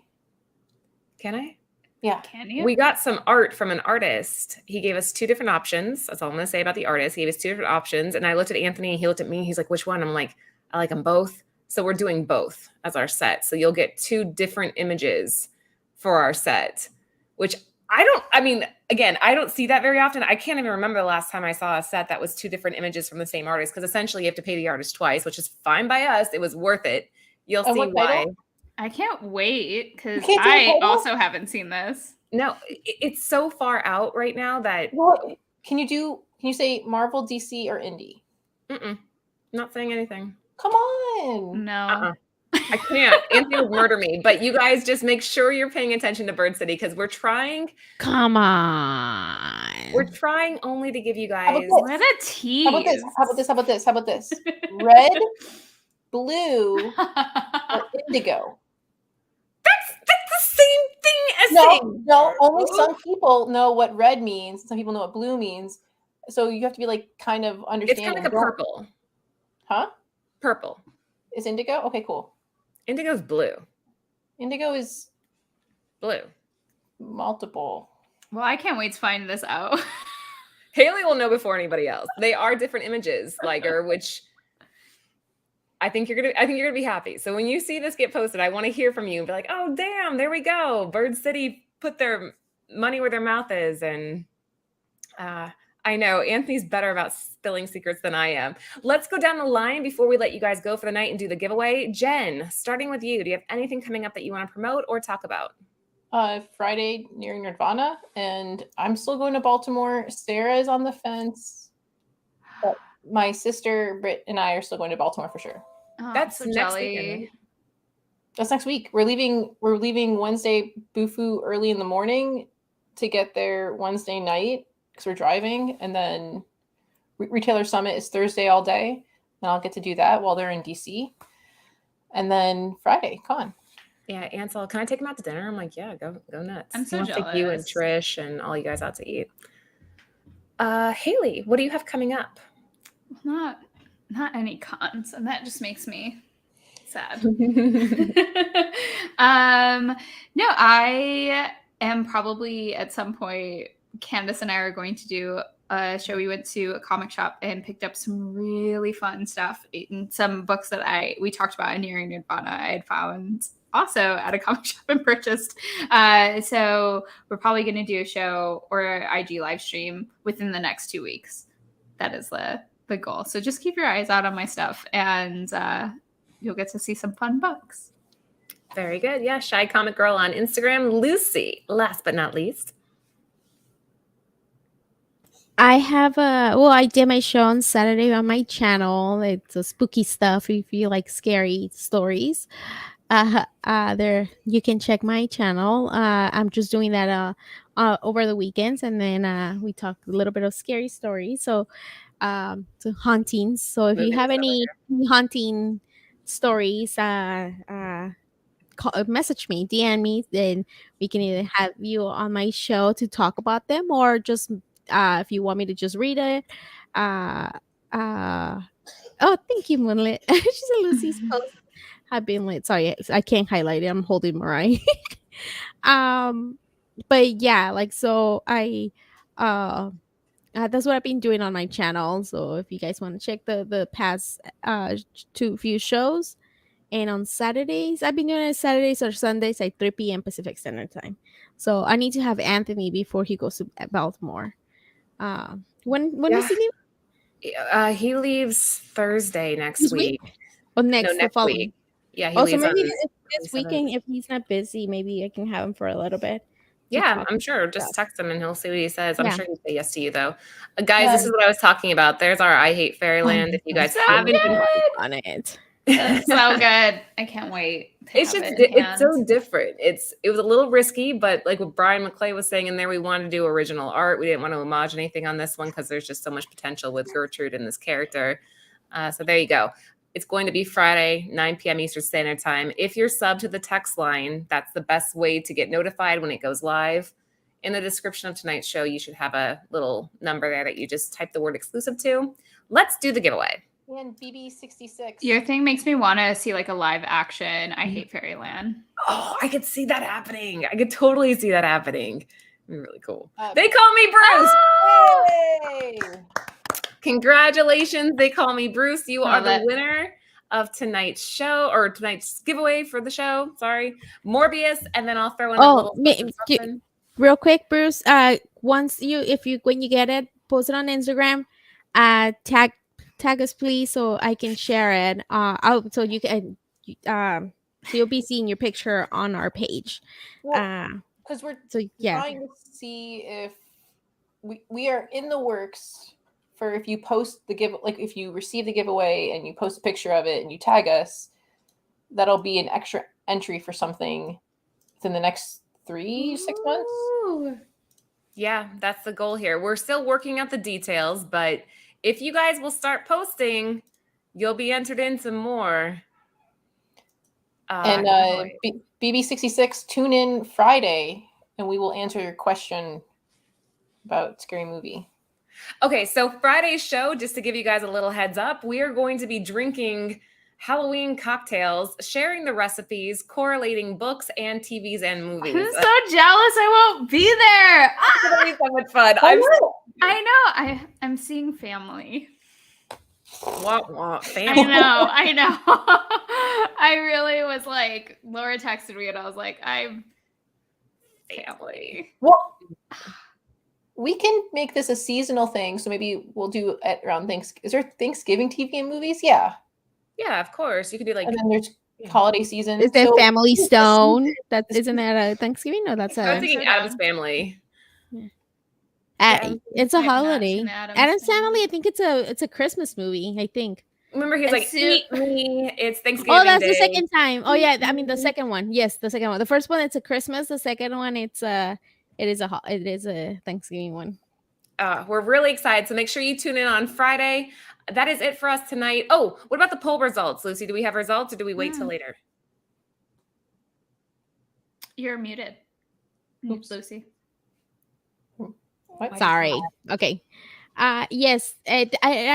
Can I? Yeah. Can you? We got some art from an artist. He gave us 2 different options. That's all I'm going to say about the artist. He gave us 2 different options. And I looked at Anthony. He looked at me. He's like, which one? I'm like, I like them both. So we're doing both as our set. So you'll get 2 different images for our set, which I don't see that very often. I can't even remember the last time I saw a set that was 2 different images from the same artist, because essentially you have to pay the artist twice, which is fine by us. It was worth it. You'll see what why. title? I can't wait because You can't do a I title? also haven't seen this. No, it's so far out right now that What can you say Marvel, DC, or Indie? not saying anything. Come on. No. I can't. Anthony would murder me. But you guys just make sure you're paying attention to Bird City, because we're trying. Come on. We're trying only to give you How guys. about What a tease. How about this? Red, blue, or indigo. That's the same thing as saying. No. Only some people know what red means. Some people know what blue means. So you have to be like kind of It's understanding. kind of like a purple. Huh? Purple. Is indigo? Okay, cool. Indigo's blue. Indigo is Blue. multiple. Well, I can't wait to find this out. Haley will know before anybody else. They are different images, Liger, which I think you're gonna be happy. So when you see this get posted, I want to hear from you and be like, oh damn, there we go. Bird City put their money where their mouth is. And I know Anthony's better about spilling secrets than I am. Let's go down the line before we let you guys go for the night and do the giveaway. Jen, starting with you, do you have anything coming up that you want to promote or talk about? Friday near Nirvana, and I'm still going to Baltimore. Sarah is on the fence, but my sister Britt and I are still going to Baltimore for sure. Oh, That's so next jelly. weekend, right? That's next week. We're leaving Wednesday Bufu early in the morning to get there Wednesday night because we're driving, and then Retailer Summit is Thursday all day, and I'll get to do that while they're in DC. And then Friday, con. Yeah, Ansel, can I take him out to dinner? I'm like, yeah, go nuts. I'm so He wants to take you and jealous. Trish and all you guys out to eat. Haley, what do you have coming up? Not any cons, and that just makes me sad. No, I am probably at some point. Candace and I are going to do a show. We went to a comic shop and picked up some really fun stuff and some books that we talked about in Nearing Nirvana. I had found also at a comic shop and purchased. So we're probably going to do a show or an IG live stream within the next 2 weeks. That is the goal. So just keep your eyes out on my stuff, and you'll get to see some fun books. Very good. Yeah, Shy Comic Girl on Instagram. Lucy, last but not least. I did my show on Saturday on my channel. It's a spooky stuff if you like scary stories. There you can check my channel. I'm just doing that over the weekends, and then we talk a little bit of scary stories. So hauntings. So if you have any haunting stories, message me, DM me, then we can either have you on my show to talk about them, or just if you want me to just read it. Oh, thank you, Moonlit. She said Lucy's post have been lit. Sorry, I can't highlight it. I'm holding Mariah. But yeah, like, so I that's what I've been doing on my channel. So if you guys want to check the past few shows, And on Saturdays, I've been doing it Saturdays or Sundays at 3 p.m. Pacific Standard Time. So I need to have Anthony before he goes to Baltimore. When does Yeah. he leave? He leaves Thursday next This week. week? Or No, next the next following? week. Yeah, he Oh, so leaves on maybe the this 27th. weekend, if he's not busy, maybe I can have him for a little bit. to Yeah, talk I'm sure. about Just stuff. text him and he'll see what he says. I'm Yeah. sure he'll say yes to you, though. Guys, Yeah. this is what I was talking about. There's our I Hate Fairyland. If you guys So haven't been good. on it. That's so good. I can't wait. To It's have just it in it's so hand. different. It was a little risky, but like what Brian McClay was saying in there, we wanted to do original art. We didn't want to homage anything on this one because there's just so much potential with Gertrude in this character. So there you go. It's going to be Friday, 9 p.m. Eastern Standard Time. If you're subbed to the text line, that's the best way to get notified when it goes live. In the description of tonight's show, you should have a little number there that you just type the word exclusive to. Let's do the giveaway. And BB66. Your thing makes me want to see like a live action I Hate Fairyland. Oh, I could see that happening. I could totally see that happening. It'd be really cool. Uh, They call me Bruce. Yay! Congratulations. They call me Bruce. You are Love the it. winner of tonight's show or tonight's giveaway for the show. Sorry. Morbius. And then I'll throw in a Oh, little something. real quick, Bruce. When you get it, post it on Instagram. Tag us, please, so I can share it. So you can. So you'll be seeing your picture on our page. Well, because we're So yeah. trying to see if we are in the works for if you post the if you receive the giveaway and you post a picture of it and you tag us, that'll be an extra entry for something within the next 3-6 months. Ooh. Yeah, that's the goal here. We're still working out the details, but if you guys will start posting, you'll be entered into more. And BB66, tune in Friday and we will answer your question about Scary Movie. Okay, so Friday's show, just to give you guys a little heads up, we are going to be drinking Halloween cocktails, sharing the recipes, correlating books and TVs and movies. I'm so jealous I won't be there. It's gonna be so much fun. I know. I'm seeing family. Family. I know. I really was like, Laura texted me and I was like, I'm family. Well, we can make this a seasonal thing, so maybe we'll do it around Thanksgiving. Is there Thanksgiving TV and movies? Yeah. Yeah, of course. You could do like. And then there's holiday season. Is there So- Family Stone? Isn't that a Thanksgiving? No, that's I'm a. thinking Adam's Family. It's a I've not holiday. seen Addams Adam's Family. Family. I think it's a Christmas movie. I think. Remember, he's And like, Sue- eat me. It's Thanksgiving. Oh, that's Day. the second time. Oh yeah, I mean the second one. Yes, the second one. The first one it's a Christmas. The second one it is a Thanksgiving one. We're really excited. So make sure you tune in on Friday. That is it for us tonight. Oh, what about the poll results, Lucy? Do we have results or do we wait till later? You're muted. Oops. Lucy. What? Sorry. Okay. Yes. I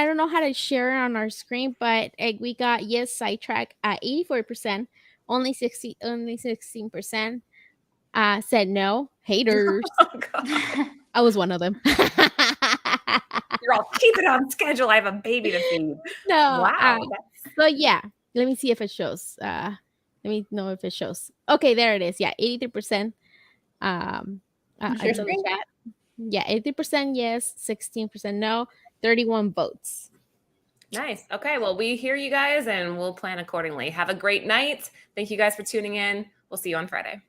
don't know how to share it on our screen, but we got yes sidetrack at 84%. Only 16% said no. Haters. Oh, God. I was one of them. You're all keep it on schedule. I have a baby to feed. No. Wow. So yeah, let me see if it shows. Let me know if it shows. Okay, there it is. Yeah, 83%. Share It's on the screen? chat. Yeah, 80% yes, 16% no, 31 votes. Nice. Okay. Well, we hear you guys and we'll plan accordingly. Have a great night. Thank you guys for tuning in. We'll see you on Friday.